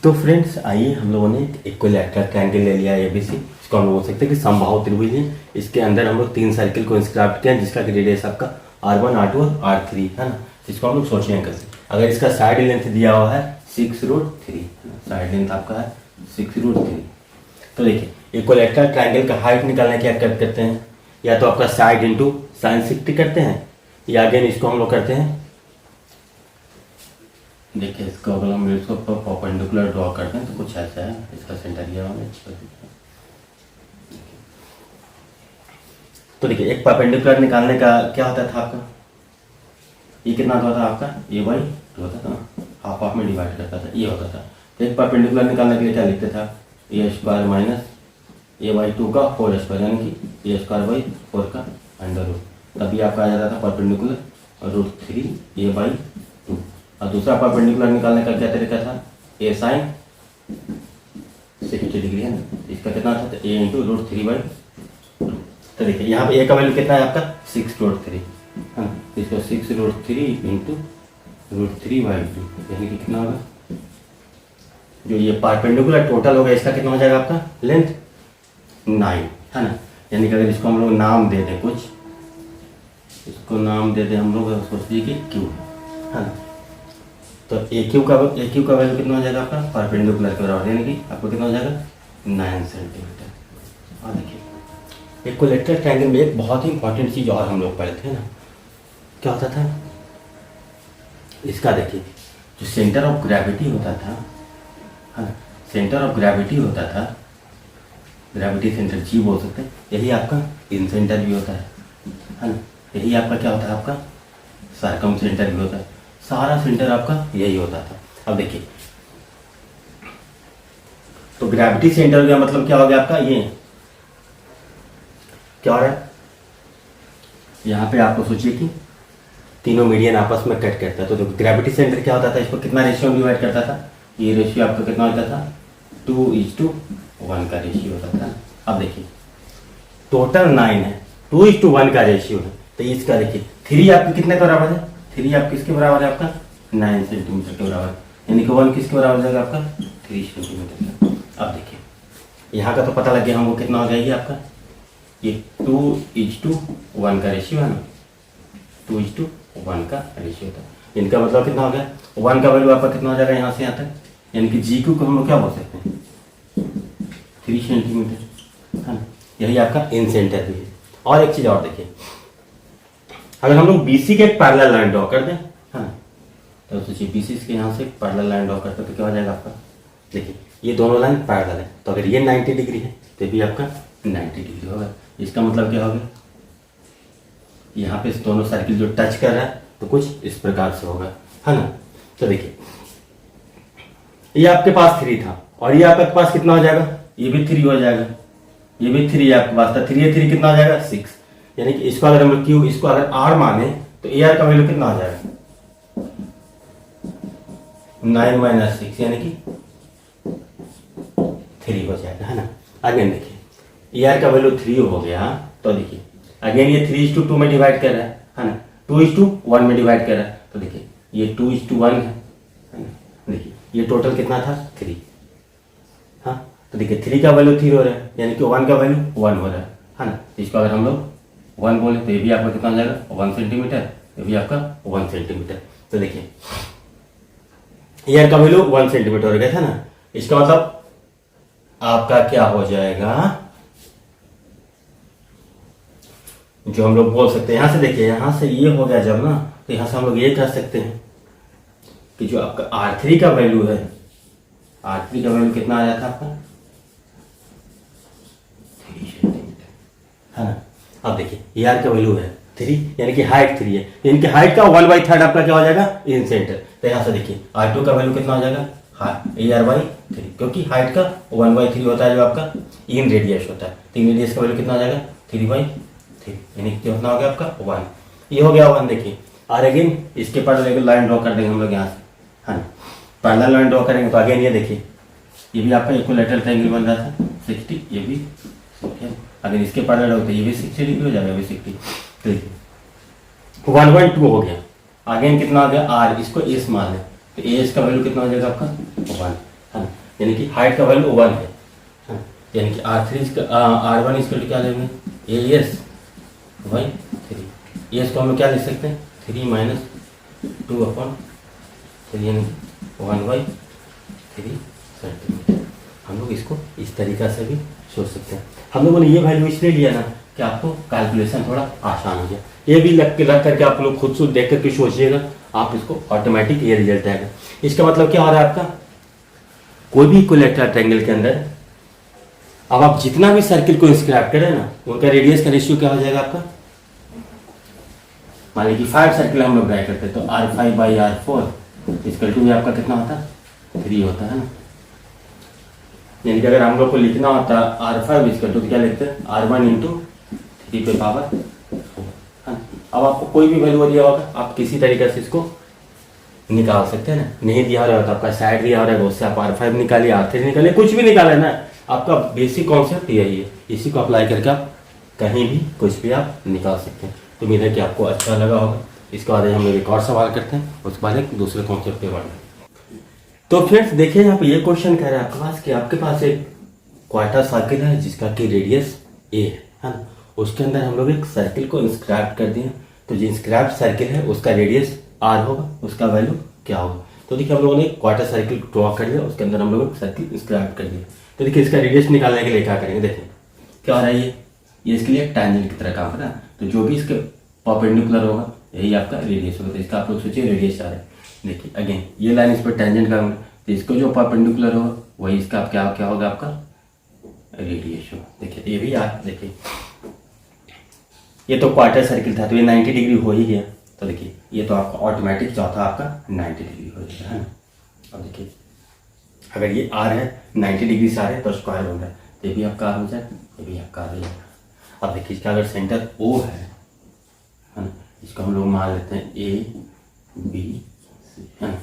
तो फ्रेंड्स आइए हम लोगों ने एक इक्विलैटरल ट्रायंगल ले लिया एबीसी, इसको हम लोग बोल सकते हैं कि समबाहु त्रिभुज है। इसके अंदर हम लोग 3 सर्किल को इंस्क्राइब किया हैं, जिसका रेडियस आपका R1 R2 और R3 है ना। इसको हम लोग सोचने हैं कैसे, अगर इसका साइड लेंथ दिया हुआ है 6√3, साइड लेंथ आपका है 6√3। तो देखिए इक्विलैटरल ट्रायंगल का हाइट निकालने क्या करते हैं, या तो आपका साइड इंटू साइन 60 करते हैं, या अगेन इसको हम लोग करते हैं, देखिए इसको अगर हम इसको परपेंडिकुलर ड्रॉ करते हैं तो कुछ ऐसा है, इसका सेंटर ये वाला। तो देखिए एक परपेंडिकुलर निकालने का क्या होता था आपका, ये कितना होता था आपका a/2 होता था ना, हाफ हाफ में डिवाइड करता था, ये होता था। तो एक परपेंडिकुलर निकालने के लिए क्या लिखते था, a² माइनस a/2 का होल स्क्वायर, यानी कि a²/4 का अंडर रूट, तभी आपका आ जाता था परपेंडिकुलर √3 a/2। और दूसरा परपेंडिकुलर निकालने का क्या तरीका था, a sin 60 डिग्री है ना, इसका कितना था, a इंटू √3/2। तो देखिए यहाँ पे a का वैल्यू कितना है आपका 6√3 है ना, इसको 6√3 इंटू √3/2, यानी कि कितना होगा, जो ये परपेंडिकुलर टोटल होगा इसका कितना हो जाएगा आपका लेंथ 9 है ना। यानी कि अगर इसको हम लोग नाम दे दें कुछ, इसको नाम दे दें हम लोग, सोच लीजिए कि क्यू है ना, तो ए क्यू का वैल्यू कितना हो जाएगा आपका परपेंडिकुलर के बराबर, यानी कि आपको कितना हो जाएगा 9 सेंटीमीटर। और देखिए इक्विलैटरल ट्रायंगल में एक बहुत ही इंपॉर्टेंट चीज़ और हम लोग पढ़ते हैं ना, क्या होता था, इसका देखिए जो सेंटर ऑफ ग्रेविटी होता था, है ना, सेंटर ऑफ ग्रेविटी होता था, ग्रेविटी सेंटर जी बोल सकते हैं, यही आपका इन सेंटर भी होता है ना, यही आपका क्या होता है, आपका सर्कम सेंटर भी होता है, सारा सेंटर आपका यही होता था। अब देखिए तो ग्रेविटी सेंटर का मतलब क्या हो गया आपका, ये क्या हो रहा है, यहाँ पे आपको सोचिए कि तीनों मीडियन आपस में कट करता है, तो देखो ग्रेविटी सेंटर क्या होता था, इसको कितना रेशियो में डिवाइड करता था, ये रेशियो आपका कितना होता था 2:1 का रेशियो होता था। अब देखिए टोटल 9 है, 2:1 का रेशियो है, तो इसका देखिए 3 आपके कितने के बराबर है, 3 आप किसके बराबर है आपका 9 सेंटीमीटर के बराबर, यानी कि 1 किसके बराबर हो जाएगा आपका 3 सेंटीमीटर का। अब देखिए यहाँ का तो पता लग गया हमको कितना हो जाएगी आपका, ये 2:1 का रेशियो है ना, 2:1 का रेशियो था, इनका मतलब कितना हो गया 1 का वैल्यू आपका कितना हो जाएगा यहाँ से यहाँ तक, यानी कि GQ को हम लोग क्या बोल सकते हैं, 3 सेंटीमीटर है ना, यही आपका इन सेंटर भी है। और एक चीज़ और देखिए, अगर हम लोग BC के एक पैरेलल लाइन ड्रॉ कर दें है ना, तो सोचिए BC के यहाँ से एक पैरेलल लाइन ड्रॉ करते तो क्या हो जाएगा आपका, देखिए ये दोनों लाइन पैरेलल है, तो अगर ये 90 डिग्री है तो भी आपका 90 डिग्री होगा। इसका मतलब क्या होगा, यहाँ पे दोनों सर्किल जो टच कर रहा है तो कुछ इस प्रकार से होगा है ना। तो देखिए ये आपके पास 3 था और ये आपके पास कितना हो जाएगा, ये भी 3 हो जाएगा, ये भी 3 आपके पास था, 3 या 3 कितना हो जाएगा 6, यानी कि इसको अगर हम लोग क्यू इसको अगर आर माने तो ए आर का वैल्यू कितना हो जाएगा 9 - 6 यानी कि 3 हो जाएगा है ना। अगेन देखिए ए आर का वैल्यू 3 हो गया, तो देखिए अगेन ये 3:2 में डिवाइड कर रहा है ना, 2:1 में डिवाइड कर रहा है, तो देखिए ये 2:1 है ना। देखिए ये टोटल कितना था 3, हाँ तो देखिए 3 का वैल्यू 3 हो रहा है, यानी कि 1 का वैल्यू 1 हो रहा है ना। तो इसको अगर हम लोग 1 बोले तो ये भी आपका कितना हो जाएगा 1 सेंटीमीटर, ये भी आपका 1 सेंटीमीटर। तो देखिए एयर का वैल्यू 1 सेंटीमीटर हो गया था ना, इसका मतलब आपका क्या हो जाएगा, जो हम लोग बोल सकते हैं यहां से, देखिए यहां से ये हो गया जब ना, तो यहां से हम लोग ये कह सकते हैं कि जो आपका R3 का वैल्यू है, R3 का वैल्यू कितना आया था आपका 3 सेंटीमीटर है ना। अब देखिए AR का वैल्यू है 3, यानी कि हाइट 3 है, यानी कि हाइट का 1/3 आपका क्या हो जाएगा इन सेंटर। तो यहां से देखिए R2 का वैल्यू कितना हो जाएगा AR/3, क्योंकि हाइट का 1/3 होता है जो आपका इन रेडियस होता है, तो इन रेडियस का वैल्यू कितना हो जाएगा 3/3, यानी कितना हो गया आपका 1, ये हो गया 1। देखिए और अगेन इसके पैरेलल लाइन ड्रॉ कर देंगे हम लोग यहाँ से है ना, पैरेलल लाइन ड्रॉ करेंगे तो अगेन ये देखिए ये भी आपका इक्विलैटरल ट्रायंगल बन रहा था 60, ये भी अगर इसके पैरेलल होते ये भी 60 डिग्री हो जाएगा, ये भी 60। तो देखिए 1/2 हो गया, अगेन कितना हो गया R, इसको एस मान लें तो एस का वैल्यू कितना हो जाएगा आपका 1 है ना, यानी कि हाइट का वैल्यू 1 है, यानी कि R3 R1 इसको क्या लेंगे AS/3, एस को हम लोग क्या लिख सकते हैं 3 - 2/3 यानी 1/3 सेंटीमीटर। हम लोग इसको इस तरीका से भी सोच सकते हैं। हम लोगों ने ये वैल्यू इसलिए लिया ना कि आपको कैलकुलेशन थोड़ा आसान हो जाए, ये भी रख करके आप लोग खुद से देख करके सोचिएगा, आप इसको ऑटोमेटिक ये रिजल्ट आएगा। इसका मतलब क्या हो रहा है आपका, कोई भी इक्विलैटरल ट्रायंगल के अंदर अब आप जितना भी सर्किल को इंस्क्राइब करें ना, उनका रेडियस का रेशियो क्या हो जाएगा आपका, मान लीजिए 5 सर्किल हम लोग ड्राई करते हैं तो R5/R4 इसका टू आपका कितना होता है 3 होता है ना, यानी कि अगर हम लोग को लिखना होता है R5 इसका टू क्या लिखते हैं R1 × 3 पे पावर 4 है ना। अब आपको कोई भी वैल्यू दिया होगा आप किसी तरीके से इसको निकाल सकते हैं ना, नहीं दिया रहा होता आपका साइड दिया रहा है उससे आप R5 निकालिए R3 निकालिए, कुछ भी निकाले ना, आपका बेसिक कॉन्सेप्ट यही है, इसी को अप्लाई करके आप कहीं भी कुछ भी आप निकाल सकते हैं। तो उम्मीद है कि आपको अच्छा लगा होगा। इसके बाद हम लोग एक और सवाल करते हैं, उसके बाद एक दूसरे कॉन्सेप्ट पे बढ़ते हैं। तो फ्रेंड्स देखिए यहाँ पे ये क्वेश्चन कह रहा है आपके पास कि आपके पास एक क्वार्टर सर्किल है जिसका कि रेडियस A है ना, उसके अंदर हम लोग एक सर्किल को इंस्क्राइब कर दिए, तो जो इंस्क्राइब सर्किल है उसका रेडियस R होगा, उसका वैल्यू क्या होगा। तो देखिए हम लोगों ने क्वार्टर सर्किल ड्रॉ कर दिया, उसके अंदर हम लोग सर्किल इंस्क्राइब कर दिया। तो देखिए इसका रेडियस निकालने के लिए क्या करेंगे, देखिए क्या हो रहा है ये इसके लिए टैंजेंट की तरह काम कर रहा है, तो जो भी इसके परपेंडिकुलर होगा यही आपका रेडियस होगा। तो इसका आप लोग सोचिए रेडियस आ रहा है, देखिए अगेन ये लाइन इस पर टैंजेंट का होगा, तो इसको जो परपेंडिकुलर होगा वही इसका क्या होगा आपका रेडियस होगा। देखिए ये भी यार देखिए ये तो क्वार्टर सर्किल था तो ये 90 डिग्री हो ही गया, तो देखिए ये तो आपका ऑटोमेटिक चौथा आपका 90 डिग्री हो जाएगा है ना। अब देखिए अगर ये R है 90 डिग्री से आ रहा है तो स्क्वायर हो रहा है, ये भी आपका R हो जाए, ये भी आपका R हो जाएगा। अब देखिए इसका अगर सेंटर O है ना, इसको हम लोग मान लेते हैं ABC है ना,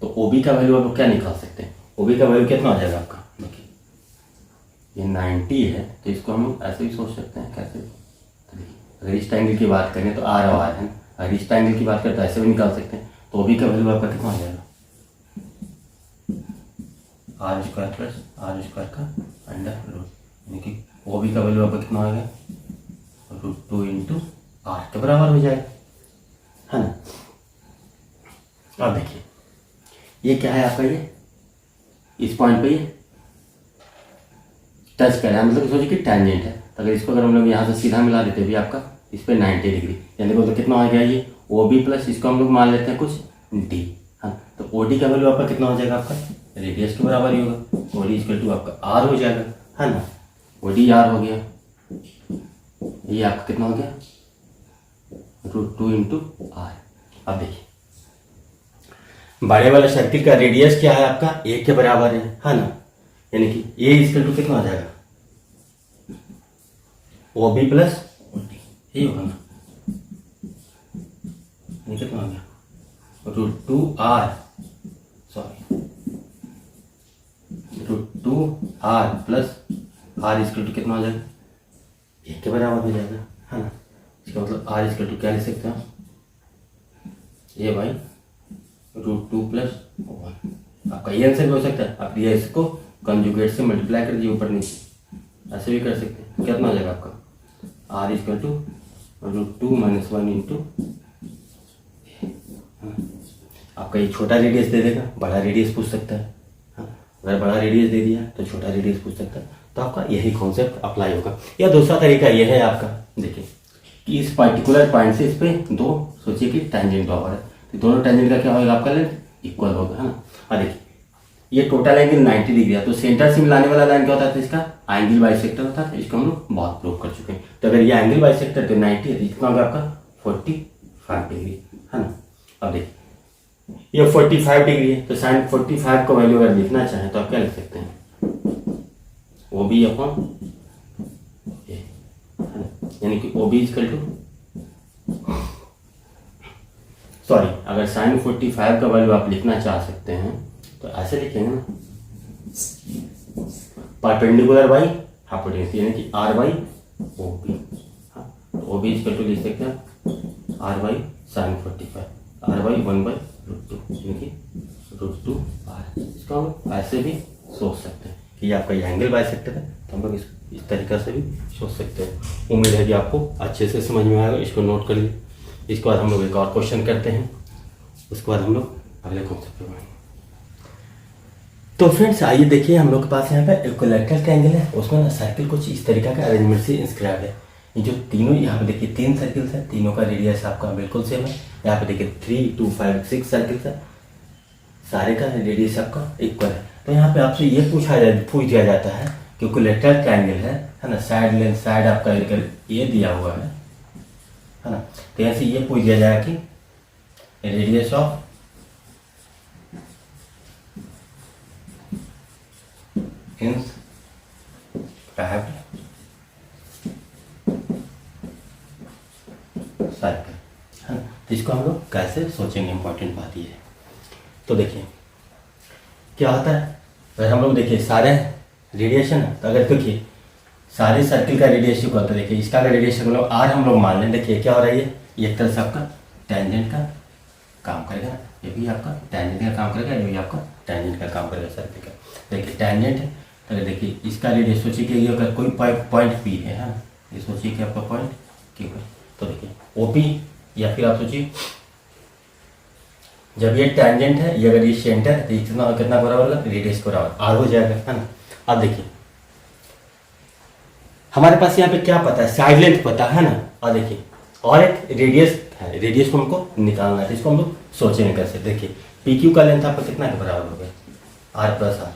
तो OB का वैल्यू आप क्या निकाल सकते हैं, OB का वैल्यू कितना हो जाएगा आपका, देखिए ये 90 है तो इसको हम ऐसे भी सोच सकते हैं, कैसे, तो देखिए अगर इस ट्रायंगल की बात करें तो R और R है ना, अगर इस ट्रायंगल की बात करें तो ऐसे भी निकाल सकते हैं, तो OB का वैल्यू आपका कितना हो जाएगा R² + R² का अंडर रूट, यानी कि OB का वैल्यू आपका कितना होगा √2 × R के बराबर हो जाएगा है ना। अब देखिए ये क्या है आपका, ये इस पॉइंट पे ये टच कर रहा है, मतलब सोचिए कि टेंजेंट है। तो अगर इसको अगर हम लोग यहाँ से सीधा मिला देते भी आपका इस पर 90 डिग्री, यानी कि तो कितना हो गया ये ओ बी प्लस इसको हम लोग मान लेते हैं कुछ डी। हाँ, तो ओ डी का वैल्यू आपका कितना हो जाएगा, आपका रेडियस के बराबर ही होगा। ओ डी इक्वल टू आपका आर हो जाएगा, है ना। ओ डी आर हो गया, ये आपका कितना हो गया √2 इंटू आर। अब देखिए बड़े वाले सर्किल का रेडियस क्या है आपका, ए के बराबर है ना। यानी कि ए इक्वल टू कितना हो जाएगा O B plus O D, यही होगा ना। यानी कितना हो गया √2 R, sorry √2 R plus R equal to कितना हो जाएगा ए के बराबर हो जाएगा, है ना। इसका मतलब आर इक्वल टू क्या लिख सकते हैं ए बाई √2 प्लस 1। आपका ये आंसर भी हो सकता है, आप ये इसको कंजुगेट से मल्टीप्लाई कर दीजिए ऊपर नीचे, ऐसे भी कर सकते हैं। कितना हो जाएगा आपका आर इक्वल टू √2 - 1 इंटू, आपका ये छोटा रेडियस दे देगा, बड़ा रेडियस पूछ सकता है। हाँ, अगर बड़ा रेडियस दे दिया तो छोटा रेडियस पूछ सकता है। तो आपका यही कॉन्सेप्ट अप्लाई होगा। या दूसरा तरीका यह है आपका, देखिए कि इस पर्टिकुलर पॉइंट से इस पे दो सोचिए कि टेंजेंट पावर है, तो दोनों टेंजेंट का क्या होगा आपका लेंथ इक्वल होगा, है ना। और देखिए ये टोटल एंगल 90 डिग्री है, तो सेंटर से मिलाने वाला लाइन क्या होता है, इसका एंगल बाइसेक्टर होता है। इसको हम लोग बहुत प्रूव कर चुके हैं। तो अगर ये एंगल बाइसेक्टर तो 90 है, तो कितना होगा आपका 45 डिग्री, है ना। अब देखिए ये 45 डिग्री है, तो साइन 45 का वैल्यू अगर लिखना चाहें तो आप क्या लिख सकते हैं ओ बी अपॉन ए, यानी कि O B equal to, sorry अगर साइन 45 का वैल्यू आप लिखना चाह सकते हैं तो ऐसे लिखेंगे ना, परपेंडिकुलर बाई हाइपोटेन्यूस, यानी कि आर बाई ओ बी। हाँ, तो ओ बी इक्वल टू लिख सकते हैं R by sine 45, R by 1/√2, यानी कि √2 आर। इसको हम ऐसे भी सोच सकते हैं कि आपका ये एंगल बाइसेक्टर है, तो हम लोग इस तरीका से भी सोच सकते हैं। उम्मीद है कि आपको अच्छे से समझ में आएगा। इसको नोट कर लीजिए। इसके बाद हम लोग एक और क्वेश्चन करते हैं, उसके बाद हम लोग अगले कॉन्सेप्ट पे बढ़ेंगे। तो फ्रेंड्स आइए देखिए, हम लोग के पास यहाँ पे इक्विलैटरल ट्रायंगल है, उसमें ना सर्किल कुछ इस तरीका का अरेंजमेंट से इंस्क्राइब है। ये जो तीनों यहाँ पे देखिए 3 सर्किल्स है, तीनों का रेडियस आपका बिल्कुल सेम है। यहाँ पे देखिए 3, 2, 5, 6 सर्किल्स है, सारे का रेडियस आपका इक्वल है। तो यहाँ पे आपसे ये पूछ दिया जाता है कि इक्विलैटरल ट्रायंगल है ना, साइड लेंथ साइड आपका ये दिया हुआ है ना। तो यहाँ से ये पूछ दिया जाएगा कि रेडियस ऑफ सर्कल, है ना। तो इसको हम लोग कैसे सोचेंगे, इंपॉर्टेंट बात ये है। तो देखिए क्या होता है, अगर हम लोग देखिए सारे रेडिएशन है, तो अगर देखिए सारे सर्किल का रेडिएशन को होता है, देखिए इसका रेडिएशन मतलब आर हम लोग मान लें। देखिए क्या हो रहा है, ये एक तरह से आपका टेंजेंट का काम करेगा, ये भी आपका टेंजेंट का काम करेगा, ये भी आपका टेंजेंट का काम करेगा सर्किल का। देखिए टेंजेंट है, तो देखिए इसका रेडियस सोचिए कि अगर कोई पॉइंट पी है, हाँ ये सोचिए कि आपका पॉइंट क्यू है। तो देखिए ओपी, या फिर आप सोचिए जब ये टेंजेंट है, ये अगर ये सेंटर है, तो इतना कितना बराबर होगा रेडियस को बराबर आर हो जाएगा, है ना। अब देखिए हमारे पास यहाँ पे क्या पता है, साइड लेंथ पता है ना। और देखिए और एक रेडियस है, रेडियस को हमको निकालना है, इसको हम लोग सोचेंगे कैसे। देखिए पी क्यू का लेंथ आपका कितना के बराबर हो गया आर प्लस आर,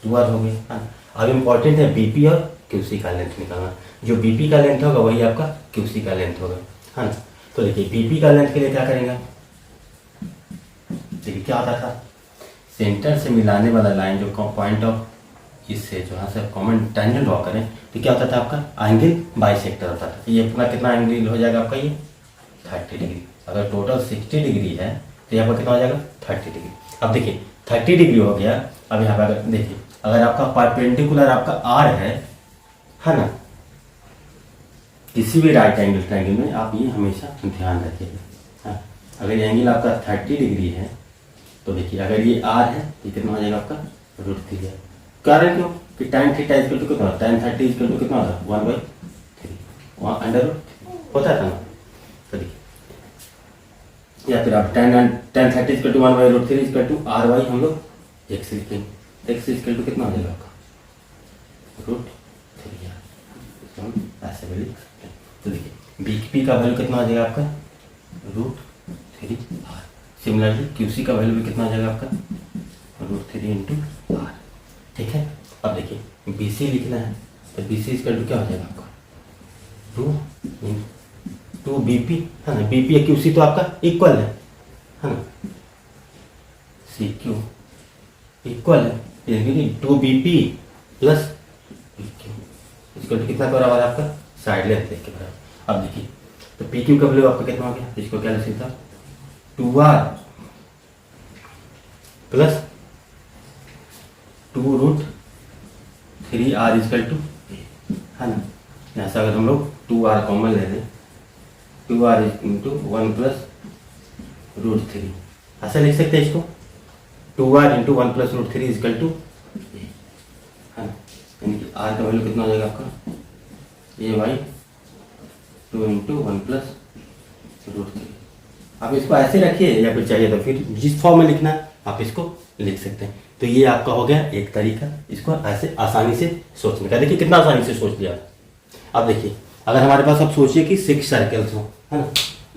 2r हो गया, है ना। अब इम्पॉर्टेंट है बीपी और क्यूसी का लेंथ निकालना। जो बीपी का लेंथ होगा वही आपका क्यूसी का लेंथ होगा, है ना। तो देखिए बीपी का लेंथ के लिए क्या करेंगे, देखिए क्या होता था, सेंटर से मिलाने वाला लाइन जो पॉइंट ऑफ इससे जो यहाँ से कॉमन टेंजेंट ड्रॉ करें, तो क्या होता था आपका एंगल बाइसेक्टर होता था। ये अपना कितना एंगल हो जाएगा आपका, ये 30 डिग्री। अगर टोटल 60 डिग्री है तो यहाँ पर कितना हो जाएगा 30 डिग्री। अब देखिए 30 डिग्री हो गया। अब यहाँ पर अगर देखिए अगर आपका परपेंडिकुलर आपका आर है ना, किसी भी राइट एंगल ट्रायंगल में आप ये हमेशा ध्यान रखिएगा। अगर ये एंगल आपका 30 डिग्री है, तो देखिए अगर ये आर है तो कितना हो जाएगा आपका √3 है। कारण क्यों कि tan थीटा इक्वल टू कितना, tan 30 इक्वल टू कितना होता है 1/3, वहाँ अंडर होता था ना। तो देखिए या फिर आप tan 30 equal to 1/√3 equal to R Y हम लोग एक्स लिखेंगे। एक्स इक्वल टू कितना हो जाएगा आपका ऐसे भी लिख सकते हैं। तो देखिए बी पी का वैल्यू कितना आ जाएगा आपका √3r। सिमिलरली क्यूसी का वैल्यू भी कितना आ जाएगा आपका √3 इंटू आर। ठीक है, अब देखिए बी सी लिखना है तो बी सी इक्वल टू क्या हो जाएगा आपका 2 बी पी है ना। बी पी या क्यू सी तो आपका इक्वल है ना। सी क्यू इक्वल है, यानी 2 B P plus P Q equal to कितना बराबर है आपका साइड लेंथ के बराबर। अब देखिए तो पी क्यू का वैल्यू आपका कितना हो गया, इसको क्या लिख सकता 2r plus 2√3r equal to है ना। यहाँ से अगर हम लोग 2r कॉमन ले लें 2r इंटू 1 प्लस √3 ऐसा लिख सकते हैं इसको 2r into 1 plus √3 equal to है ना। यानी कि r का वैल्यू कितना हो जाएगा आपका ay 2 इंटू 1 प्लस √3। आप इसको ऐसे रखिए या फिर चाहिए तो फिर जिस फॉर्म में लिखना है आप इसको लिख सकते हैं। तो ये आपका हो गया एक तरीका इसको ऐसे आसानी से सोचने का। देखिए कितना आसानी से सोच लिया। अब देखिए अगर हमारे पास आप सोचिए कि 6 सर्कल्स हो है ना,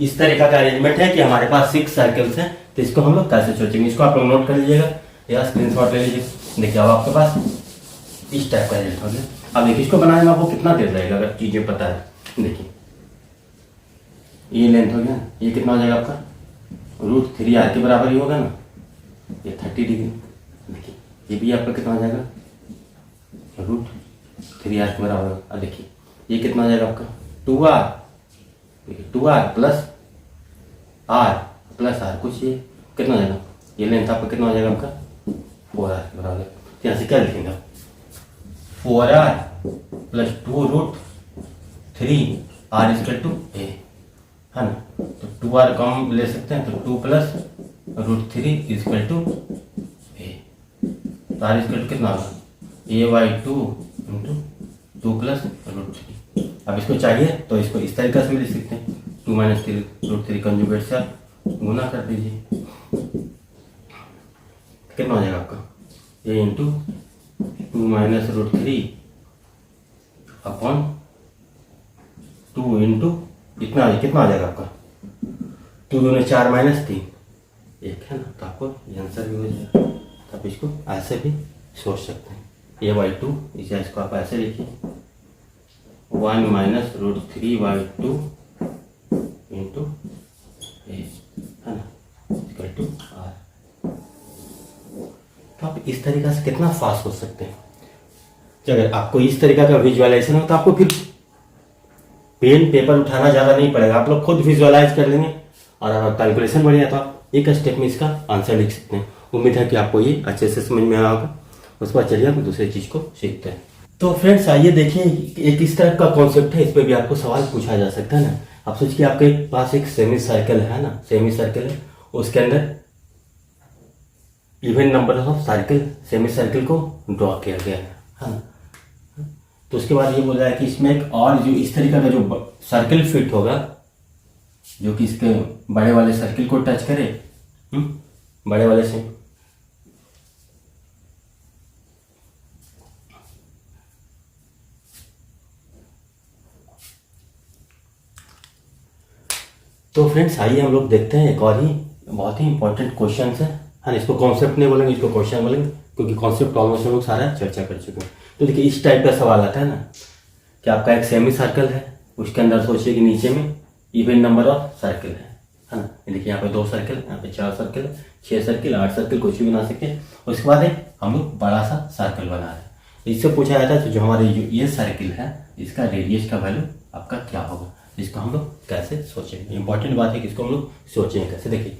इस तरीका का अरेंजमेंट है कि हमारे पास 6 सर्कल्स हैं, तो इसको हम लोग कैसे सोचेंगे, इसको आप लोग नोट कर लीजिएगा या स्क्रीनशॉट ले लीजिए। देखिए अब आपके पास इस टाइप का अरेंजमेंट हो गया। अब देखिए इसको बनाने में आपको कितना देर लगेगा अगर चीजें पता है। देखिए ये लेंथ हो गया, ये कितना हो जाएगा आपका √3r के बराबर ही होगा ना, ये 30 डिग्री। देखिए ये भी आपका कितना हो जाएगा √3r के बराबर। अब देखिए ये कितना हो जाएगा आपका 2r, देखिए 2r प्लस r कुछ ये कितना हो जाएगा, ये लेंथ आपका कितना हो जाएगा आपका 4r के बराबर। तो यहाँ से क्या लिखेंगे 4r plus 2√3r equal to a है ना। तो 2r को हम ले सकते हैं तो 2 प्लस √3 इक्वल टू a। तो r इक्वल टू कितना होगा a/2 इंटू 2 प्लस √3। अब इसको चाहिए तो इसको इस तरीके से भी लिख सकते हैं 2 माइनस √3 कंजुगेट से आप गुना कर दीजिए, कितना हो जाएगा आपका a into 2 minus √3 upon 2 into इतना कितना आ जाएगा आपका 2 दूनी 4 माइनस 3 1 है ना। तो आपको ये आंसर भी हो जाएगा। तो आप इसको ऐसे भी सोच सकते हैं a/2 इसको आप ऐसे लिखिए 1 माइनस √3/2 इंटू a है ना इक्वल टू r। तो आप इस तरीका से कितना फास्ट सोच सकते हैं। अगर आपको इस तरीका का विजुअलाइजेशन हो तो आपको फिर पेन पेपर उठाना ज़्यादा नहीं पड़ेगा, आप लोग खुद विजुअलाइज कर लेंगे और अगर कैलकुलेशन बढ़िया तो आप एक स्टेप में इसका आंसर लिख सकते हैं। उम्मीद है कि आपको ये अच्छे से समझ में आया होगा। उसके बाद चलिए हम दूसरी चीज़ को सीखते हैं। तो फ्रेंड्स आइए देखिए एक इस टाइप का कॉन्सेप्ट है, इस पर भी आपको सवाल पूछा जा सकता है ना। आप सोचिए आपके पास एक सेमी सर्कल है ना, सेमी सर्कल है, उसके अंदर even number of circle semi circle को ड्रॉ किया गया है ना। तो उसके बाद ये बोल रहा है कि इसमें एक और जो इस तरीका का जो सर्कल फिट होगा जो कि इसके बड़े वाले सर्कल को टच करे, बड़े वाले से तो फ्रेंड्स आइए हम लोग देखते हैं एक और ही बहुत ही इंपॉर्टेंट क्वेश्चन है ना। इसको कॉन्सेप्ट नहीं बोलेंगे, इसको क्वेश्चन बोलेंगे क्योंकि कॉन्सेप्ट ऑलमोस्ट हम लोग सारा चर्चा कर चुके हैं। तो देखिए इस टाइप का सवाल आता है ना कि आपका एक सेमी सर्कल है, उसके अंदर सोचिए कि नीचे में इवन नंबर ऑफ सर्कल है ना। देखिए यहाँ पे 2 सर्कल, यहाँ पे 4 सर्कल, 6 सर्कल, 8 सर्कल कुछ भी बना सकते हैं। उसके बाद एक हम लोग बड़ा सा सर्कल बना रहे हैं। इससे पूछा जाता है तो जो हमारे ये सर्कल है इसका रेडियस का वैल्यू आपका क्या होगा, इसको हम लोग कैसे सोचेंगे। इंपॉर्टेंट बात है कि इसको हम लोग सोचेंगे कैसे। देखिए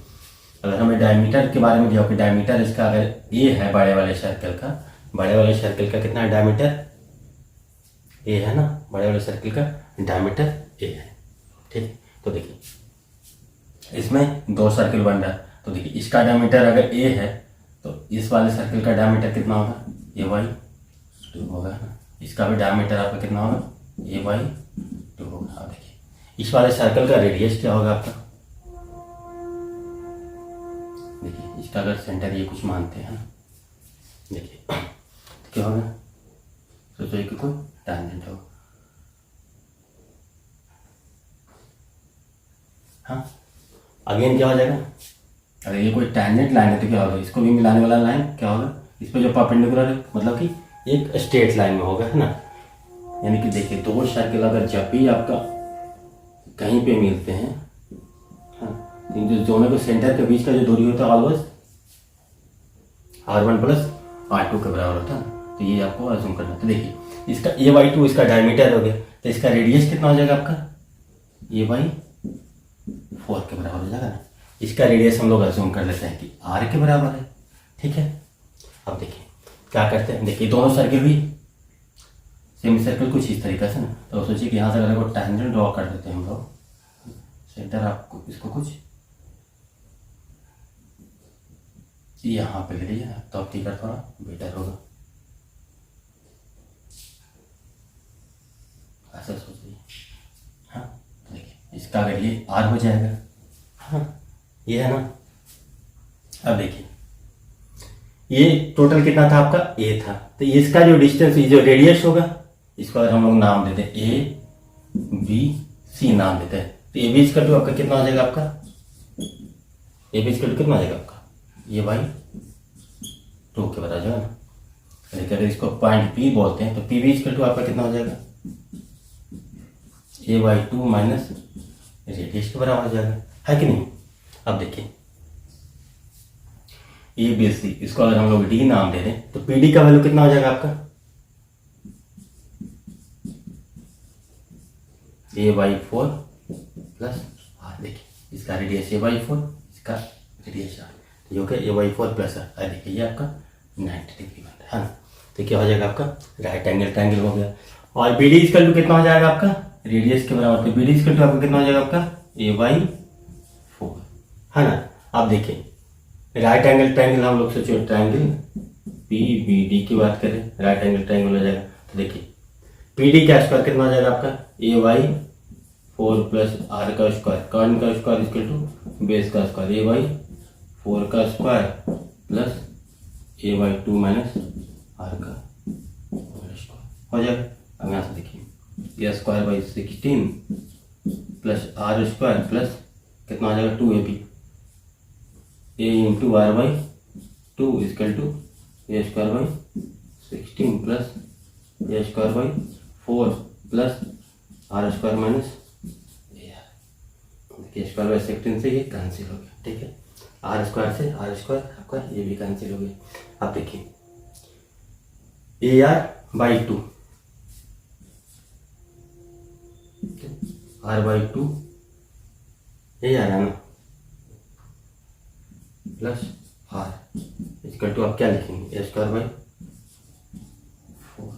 अगर हमें डायमीटर के बारे में दिया हो कि डायमीटर इसका अगर ए है बड़े वाले सर्कल का, बड़े वाले सर्कल का कितना है डायमीटर ए है ना, बड़े वाले सर्कल का डायमीटर ए है। ठीक, तो देखिए इसमें 2 सर्कल बन रहा है। तो देखिए इसका डायमीटर अगर ए है तो इस वाले सर्कल का डायमीटर कितना होगा a/2 होगा ना। इसका भी डायमीटर आपका कितना होगा a/2 होगा। अब देखिए इस वाले सर्कल का रेडियस क्या होगा आपका, देखिए इसका अगर सेंटर ये कुछ मानते हैं ना, देखिए तो क्या होगा, सोचो कि कोई टैंजेंट होगा हाँ, अगेन क्या हो जाएगा, अगर ये कोई टैंजेंट लाइन है तो क्या होगा, इसको भी मिलाने वाला लाइन क्या होगा, इस पर जो परपेंडिकुलर है मतलब कि एक स्ट्रेट लाइन में होगा, है ना। यानी कि देखिए दो सर्कल अगर जब भी आपका कहीं पे मिलते हैं, हाँ, इन जो दोनों के सेंटर के बीच का जो दूरी होता है ऑलवेज R1 प्लस R2 के बराबर होता है। तो ये आपको अज्यूम करना। तो देखिए इसका A/2 इसका डायमीटर हो गया, तो इसका रेडियस कितना हो जाएगा आपका, A/4 के बराबर हो जाएगा ना। इसका रेडियस हम लोग अज्यूम कर लेते हैं कि R के बराबर है, ठीक है। अब देखिए क्या करते हैं, देखिए दोनों सर्किल भी सेमी सर्कल कुछ इस तरीके से ना, तो सोचिए कि यहाँ से अगर टैंजेंट ड्रॉ कर देते हैं हम लोग, सेंटर आपको इसको कुछ यहाँ पे ले लीजिए ना, तो अब टिकर थोड़ा बेटर होगा, ऐसा सोचिए। हाँ, तो देखिए इसका अगर ये R हो जाएगा, हाँ ये है ना। अब देखिए ये टोटल कितना था आपका, A था, तो इसका जो डिस्टेंस, ये जो रेडियस होगा, इसको अगर हम लोग नाम देते हैं ABC नाम देते हैं, तो AB इक्वल टू आपका कितना हो जाएगा, आपका AB इक्वल टू कितना हो जाएगा आपका A/2 के बराबर जाएगा ना। लेकिन अगर इसको पॉइंट P बोलते हैं तो PB इक्वल टू आपका कितना हो जाएगा, A/2 माइनस रेडियस के बराबर हो जाएगा, है कि नहीं। अब देखिए ABC, इसको अगर हम लोग D नाम दे दें तो PD का वैल्यू कितना हो जाएगा आपका, A/4 प्लस R। देखिए इसका रेडियस A/4, इसका रेडियस R, तो ये हो गया A/4 प्लस R। देखिए ये आपका 90 डिग्री बनता है ना। तो क्या हो जाएगा आपका राइट एंगल ट्रायंगल हो गया। और BD इक्वल टू कितना हो जाएगा आपका, रेडियस के बराबर, तो BD इक्वल टू आपका कितना हो जाएगा आपका A/4, है ना। अब देखिए राइट एंगल ट्रायंगल हम लोग सोचो, ट्रायंगल PBD की बात करें, राइट एंगल ट्रायंगल हो जाएगा। तो देखिए PD का स्क्वायर कितना हो जाएगा आपका A/4 प्लस R का स्क्वायर, कर्ण का स्क्वायर इक्वल टू बेस का स्क्वायर, A/4 का square plus A/2 minus R का स्क्वायर हो जाएगा। अब यहाँ से देखिए ये square by 16 plus R square plus कितना हो जाएगा 2AB, A into R/2 equal to A square by 16 plus A square by 4 plus R square minus AR। देखिए स्क्वायर बाई 16 से ये कैंसिल हो गया, ठीक है। R स्क्वायर से R स्क्वायर आपका ये भी कैंसिल हो गया। अब देखिए AR/2 R/2 ये आ रहा ना, प्लस R इक्वल टू आप क्या लिखेंगे A स्क्वायर बाई 4,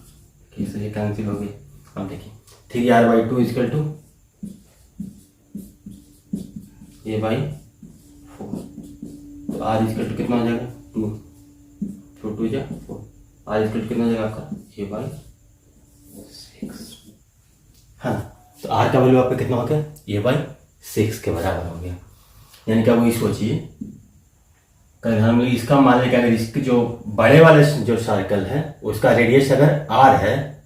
ये कैंसिल हो गई। अब देखिए 3R/2 इक्वल टू A/4, तो R इक्वल टू कितना हो जाएगा 2, 2 जा 4, R इक्वल टू कितना हो जाएगा आपका A/6, हाँ। तो R का वैल्यू आपका कितना हो गया A/6 के बराबर हो गया। यानी कि वही सोचिए, अगर हम लोग इसका मान लें कि अगर इसके जो बड़े वाले जो सर्कल है उसका रेडियस अगर R है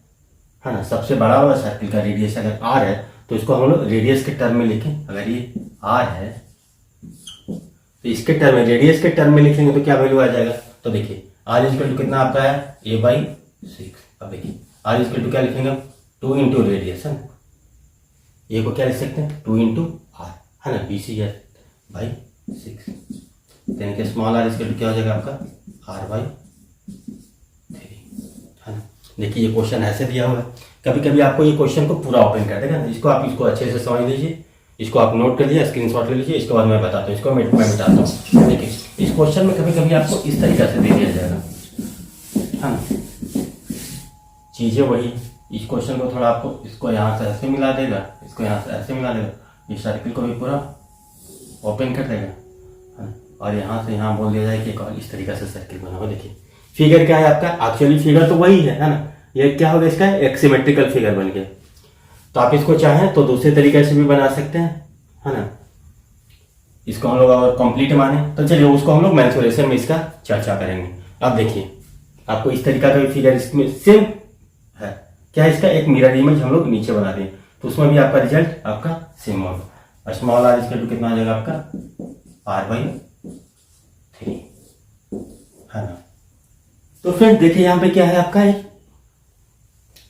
ना, सबसे बड़ा वाला सर्कल का रेडियस अगर R है तो इसको हम लोग रेडियस के टर्म में लिखें। अगर ये R है तो इसके टर्म में, रेडियस के टर्म में लिखेंगे तो क्या वैल्यू आ जाएगा। तो देखिए R इक्वल टू कितना आपका है A/6। अब देखिए R इक्वल टू क्या लिखेंगे 2 इंटू रेडियस, है ना, ये को क्या लिख सकते हैं 2 इंटू R, है ना, BC/6। यानी कि स्मॉल r इक्वल टू क्या हो जाएगा आपका R/3, है ना। देखिए ये क्वेश्चन ऐसे दिया हुआ है, कभी कभी आपको ये क्वेश्चन को पूरा ओपन कर देगा ना, इसको आप इसको अच्छे से समझ लीजिए, इसको आप नोट कर लीजिए, स्क्रीनशॉट ले लीजिए, इसके बाद मैं बताता हूँ, इसको मैं बताता हूँ। देखिए इस क्वेश्चन में कभी कभी आपको इस तरीके से दे दिया जाएगा, है ना, चीज़ें वही, इस क्वेश्चन को थोड़ा आपको इसको यहाँ से ऐसे मिला देगा, इसको यहाँ से ऐसे मिला देगा, इस सर्किल को भी पूरा ओपन कर देगा, है ना, और यहाँ से यहाँ बोल दिया जाए कि इस तरीके से सर्किल बना हो। देखिए फिगर क्या है आपका, एक्चुअली फिगर तो वही है ना, ये क्या हो गया इसका एक सिमेट्रिकल फिगर बन गया। तो आप इसको चाहें तो दूसरे तरीके से भी बना सकते हैं, है ना, इसको हम लोग अगर कंप्लीट माने तो चलिए उसको हम लोग मेंसुरेशन में इसका चर्चा करेंगे। अब देखिए आपको इस तरीका का फिगर इसमें सेम है, क्या इसका एक मिरर इमेज हम लोग नीचे बना दें तो उसमें भी आपका रिजल्ट आपका सेम होगा। स्मॉल आर इक्वल टू कितना आ जाएगा आपका r/3, है ना। तो फ्रेंड देखिए यहाँ पे क्या है आपका एक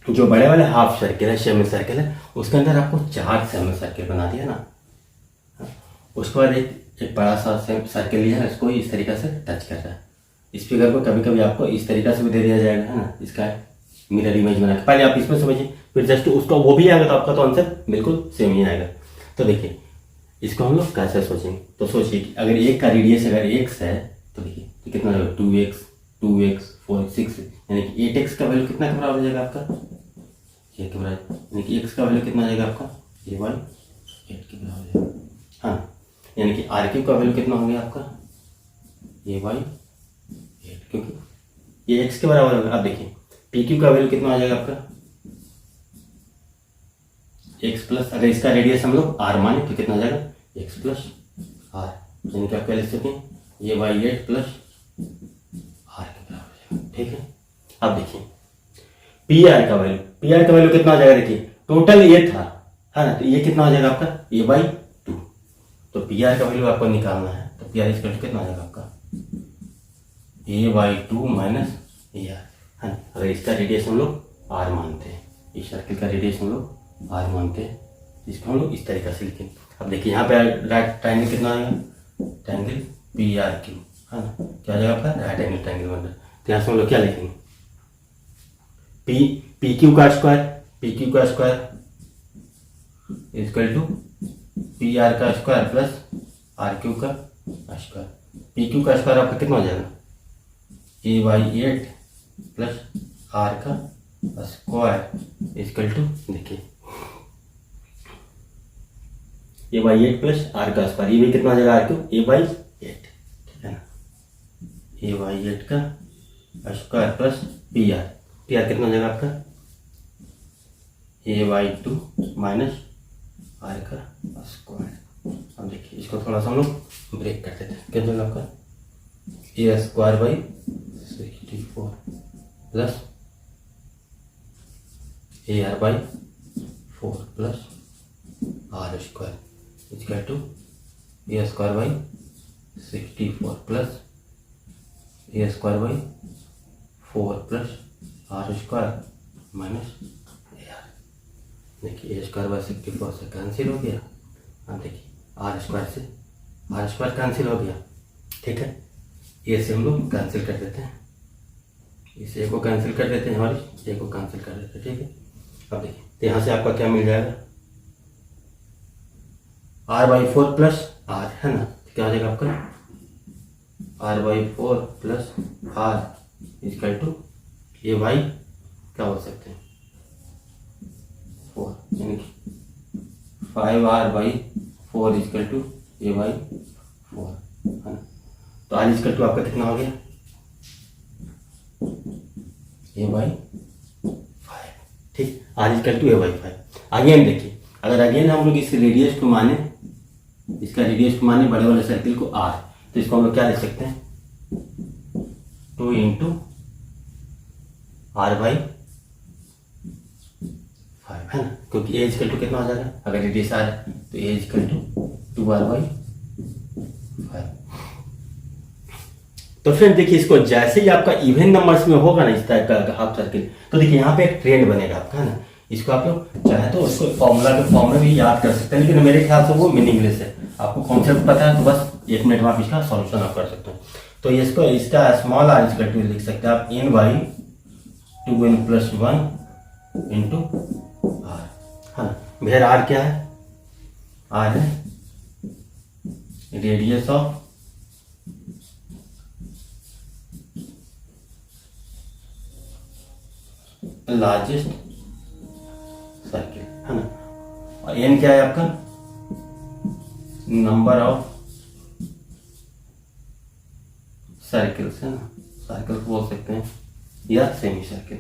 जो बड़े वाले हाफ सर्किल है, सेमी सर्किल है, उसके अंदर आपको 4 सेमी सर्किल बना दिया ना। उसके बाद एक बड़ा सा सर्किल लिया है, इसको इस तरीके से टच कर रहा है। इस फिगर को कभी कभी आपको इस तरीके से भी दे दिया जाएगा, है ना, इसका मिरर इमेज बना के। पहले आप इसमें समझिए, फिर जस्ट उसका वो भी आएगा तो आपका तो आंसर बिल्कुल सेम ही आएगा। तो देखिए इसको हम लोग कैसे सोचेंगे, तो सोचिए कि अगर एक का रेडियस अगर x है तो देखिए तो कितना हो जाएगा 2x 4 6, यानी कि 8x का वैल्यू कितना के बराबर हो जाएगा आपका, ये के बराबर, यानी कि x का वैल्यू कितना आ जाएगा आपका a/8 के बराबर हो जाएगा, हाँ। यानी कि r³ का वैल्यू कितना हो गया आपका a/8, क्योंकि ये x के बराबर होगा। अब देखिए pq का वैल्यू कितना आ जाएगा आपका x प्लस, अगर इसका रेडियस हम लोग r माने तो कितना आ जाएगा x प्लस r, यानी कि आप क्या लिख सकते हैं a/8 प्लस r के बराबर हो जाएगा, ठीक है। अब देखिए PR का वैल्यू कितना आ जाएगा, देखिए टोटल ये था, है ना, तो ये कितना हो जाएगा आपका a/2। तो PR का वैल्यू आपको निकालना है, तो PR इक्वल टू कितना आ जाएगा आपका a/2 माइनस AR, है ना। अगर इसका रेडियस हम लोग r मानते हैं, इस सर्किल का रेडियस हम लोग r मानते हैं, इसको हम लोग इस तरीके से लिखें। अब देखिए यहाँ पे राइट ट्रायंगल कितना आएगा, ट्रायंगल PRQ, है ना, क्या आ जाएगा आपका राइट एंगल ट्रायंगल बन रहा है। तो यहाँ से हम लोग क्या लिखेंगे PQ का स्क्वायर इक्वल टू PR का स्क्वायर प्लस RQ का स्क्वायर। PQ का स्क्वायर आपका कितना हो जाएगा a/8 प्लस r का स्क्वायर इक्वल टू, देखिए a/8 प्लस r का स्क्वायर, ये भी कितना हो जाएगा r/8, ठीक है ना, a/8 का स्क्वायर प्लस PR कितना हो जाएगा आपका a/2 माइनस r का स्क्वायर। अब देखिए इसको थोड़ा सा हम लोग ब्रेक कर देते हैं, क्या जाएगा आपका a²/64 plus AR/4 plus r² equal to a²/64 plus a²/4 plus r² minus AR। देखिए a²/64 से कैंसिल हो गया, अब देखिए r² से r² कैंसिल हो गया, ठीक है। ये से हम लोग कैंसिल कर देते हैं, इस ए को कैंसिल कर देते हैं, हमारी ए को कैंसिल कर देते हैं, ठीक है। अब देखिए तो यहाँ से आपका क्या मिल जाएगा r/4 प्लस r, है ना, तो क्या हो जाएगा आपका r/4 plus r equal to a/, क्या बोल सकते हैं 4, यानी कि 5r/4 इक्वल टू a/4, है ना। तो r इक्वल टू आपका कितना हो गया a/5, ठीक, r equal to a/5। Again देखिए अगर अगेन हम लोग इस रेडियस को माने, इसका रेडियस को माने बड़े वाले सर्किल को r, तो इसको हम लोग क्या लिख सकते हैं 2 इंटू r/5, है ना, क्योंकि a इक्वल टू कितना हो जाएगा, अगर रेडियस r है तो a इक्वल टू 2r/5। तो फ्रेंड देखिए इसको जैसे ही आपका इवन नंबर्स में होगा ना इस टाइप का हाफ सर्किल, तो देखिए यहाँ पे एक ट्रेंड बनेगा आपका, है ना। इसको आप लोग चाहे तो उसको फॉर्मूला भी याद कर सकते हैं, लेकिन मेरे ख्याल से वो मीनिंगलेस है। आपको कॉन्सेप्ट पता है तो बस 1 मिनट में आप इसका सॉल्यूशन आप कर सकते हैं। तो इसको इसका स्मॉल r इक्वल टू लिख सकते हैं आप n/2n+1 इंटू r, है ना। वेयर r क्या है, r है रेडियस ऑफ लार्जेस्ट सर्किल, है ना, और n क्या है आपका नंबर ऑफ सर्किल्स, है ना, सर्कल को बोल सकते हैं या semi circle.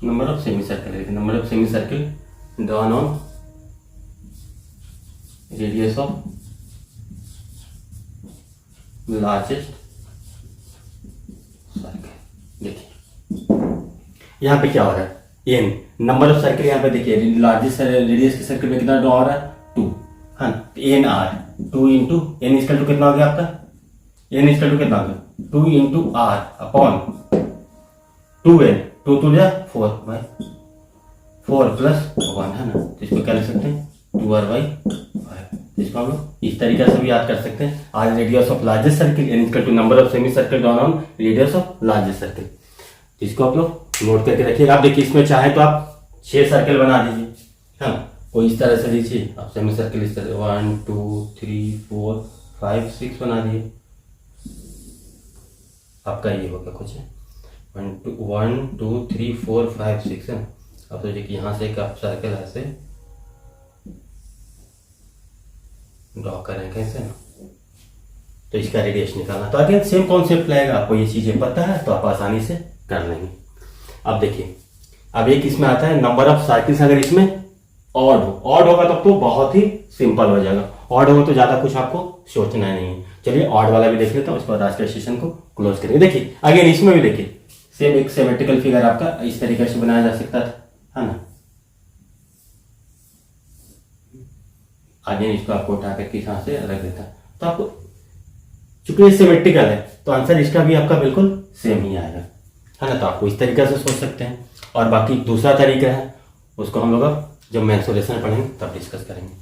Number of semi circle, number of semi circle drawn on radius of largest यहाँ पे क्या हो रहा है, एन नंबर ऑफ सर्किल। यहाँ पे देखिए लार्जेस्ट रेडियस के सर्किल में कितना ड्रॉ हो रहा है, 2, हाँ, N R 2 into N equal to कितना हो गया आपका, एन इजकल टू कितना हो गया 2 इंटू आर अपॉन 2n, 2 2 जा 4 बाई 4 प्लस 1 है ना, तो इसको क्या लिख सकते हैं 2r/5। इसको हम लोग इस तरीके से भी याद कर सकते हैं। R radius of largest circle n equal to number of semi circle drawn on radius of largest circle. इसको आप लोग नोट करके रखिएगा। आप देखिए इसमें चाहे तो आप 6 सर्किल बना दीजिए, हाँ, कोई इस तरह से लीजिए आप सेमी सर्किल, इस तरह 1 2 3 4 5 6 बना दिए, आपका ये होगा कुछ है 1 2 3 4 5 6 है। अब सोचिए कि यहाँ से एक आप सर्कल ऐसे ड्रॉ करें कैसे ना, तो इसका रेडियस निकालना, तो अगेन सेम कॉन्सेप्ट लगेगा। आपको ये चीजें पता है तो आप आसानी से कर लेंगे। अब देखिए, अब एक इसमें आता है नंबर ऑफ सर्किल्स, अगर इसमें ऑड होगा तब तो बहुत ही सिंपल हो जाएगा। ऑड होगा तो ज्यादा कुछ आपको सोचना नहीं है। चलिए ऑड वाला भी देख लेता हूँ, उसके बाद आज के सेशन को क्लोज करेंगे। देखिए अगेन इसमें भी देखिए सेम एक सिमेट्रिकल फिगर आपका इस तरीके से बनाया जा सकता था, है ना। अगेन इसको आपको उठा करके यहाँ से रख देता, तो आपको चूंकि ये सिमेट्रिकल है तो आंसर इसका भी आपका बिल्कुल सेम ही आएगा, है ना। तो आपको इस तरीके से सोच सकते हैं। और बाकी दूसरा तरीका है, उसको हम लोग अब जब मेंसुरेशन पढ़ेंगे तब डिस्कस करेंगे।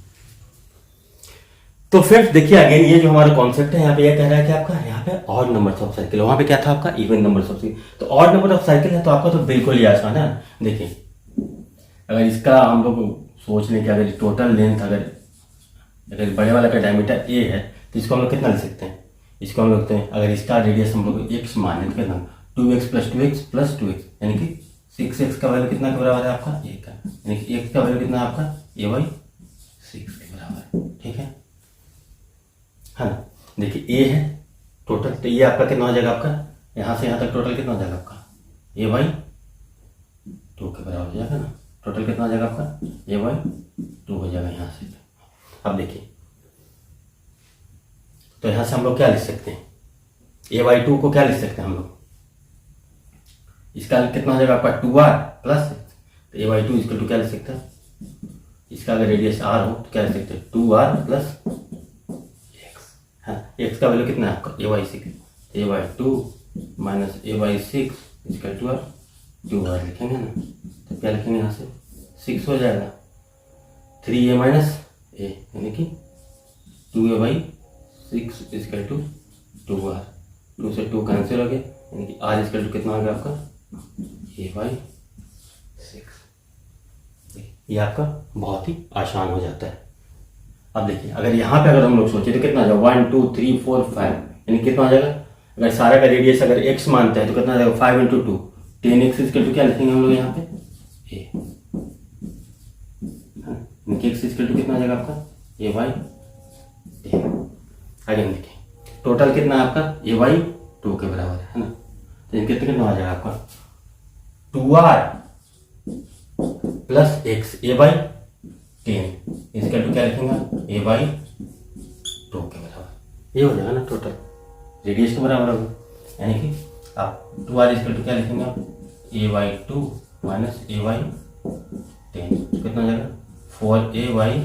तो फ्रेंड्स देखिए अगेन ये जो हमारा कॉन्सेप्ट है, यहाँ पे ये कह रहा है कि आपका यहाँ पे ऑड नंबर ऑफ सर्किल, वहां पे क्या था आपका इवन नंबर ऑफ सर्किल। तो ऑड नंबर ऑफ सर्किल है तो आपका तो बिल्कुल ही आसान है। देखिए अगर इसका हम लोग सोच लें कि अगर टोटल लेंथ अगर बड़े वाला का डायमीटर ए है तो इसको हम लोग कितना ले सकते हैं, इसको हम लोग लिखते हैं अगर इसका रेडियस हम लोग x मान लेते हैं 2x + 2x + 2x, यानी कि 6x का वैल्यू कितना के बराबर है आपका a का, यानी कि x का वैल्यू कितना है आपका a/6 के बराबर है, ठीक है ना। देखिए a है टोटल, तो ये आपका कितना हो जाएगा, आपका यहाँ से यहाँ तक टोटल कितना हो जाएगा आपका a/2 के बराबर हो जाएगा ना। टोटल कितना हो जाएगा आपका a/2 हो जाएगा यहाँ से। अब देखिए तो यहां से हम लोग क्या लिख सकते हैं, a/2 को क्या लिख सकते हैं हम लोग, इसका कितना हो जाएगा आपका 2r प्लस, तो a/2 इसको टू क्या लिख सकते हैं, इसका अगर रेडियस r हो तो क्या लिख सकते हैं 2r प्लस x, है x का वैल्यू कितना है आपका a/6, a/2 माइनस a/6 इसका 2r लिखेंगे ना, तो क्या लिखेंगे यहाँ से 6 हो जाएगा, 3a माइनस a यानी कि 2a/6 इजकल टू 2r, 2 से 2 कैंसिल हो गया, यानी कि r इजकल टू कितना हो गया आपका a/6। ये आपका बहुत ही आसान हो जाता है। अब देखिए अगर यहाँ पे अगर हम लोग सोचे तो कितना हो जाएगा 1 2 3 4 5, यानी कितना हो जाएगा, अगर सारा का रेडियस अगर x मानता है तो कितना हो जाएगा 5 × 2 10x इजकल टू क्या लिखेंगे हम लोग यहाँ पे a, x इजकल टू कितना हो जाएगा आपका a/10। अगेन देखिए टोटल कितना है आपका a/2 के बराबर है ना, तो कितना आ जाएगा आपका 2r प्लस x a/10 इसका टू क्या लिखेंगे a/2 के बराबर, ये हो जाएगा ना टोटल रेडियस के बराबर होगा, यानी कि आप 2r इसका टू क्या लिखेंगे आप a/2 माइनस a/10 कितना हो जाएगा 4a/10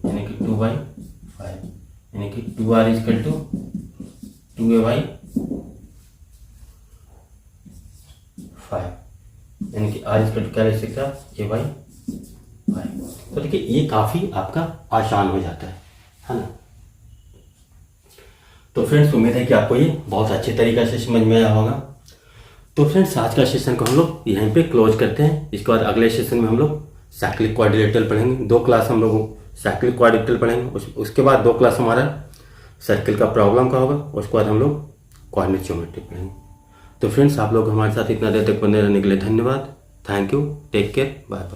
यानी कि 2/5, यानी कि 2r इजकल टू 2a/5, यानी कि r इजकल टू क्या लिख सकते हैं आप a/5। तो देखिए ये काफी आपका आसान हो जाता है ना। तो फ्रेंड्स उम्मीद है कि आपको ये बहुत अच्छे तरीके से समझ में आया होगा। तो फ्रेंड्स आज का सेशन को हम लोग यहीं पे क्लोज करते हैं। इसके बाद अगले सेशन में हम लोग साइक्लिक क्वाड्रिलेटरल पढ़ेंगे, 2 क्लास हम लोग साइक्लिक क्वाड्रिलेटरल पढ़ेंगे, उसके बाद 2 क्लास हमारा सर्किल का प्रॉब्लम का होगा, उसके बाद हम लोग कोऑर्डिनेट ज्योमेट्री पढ़ेंगे। तो फ्रेंड्स आप लोग हमारे साथ इतना देर तक बने रहने के लिए धन्यवाद। Thank you, take care, bye bye.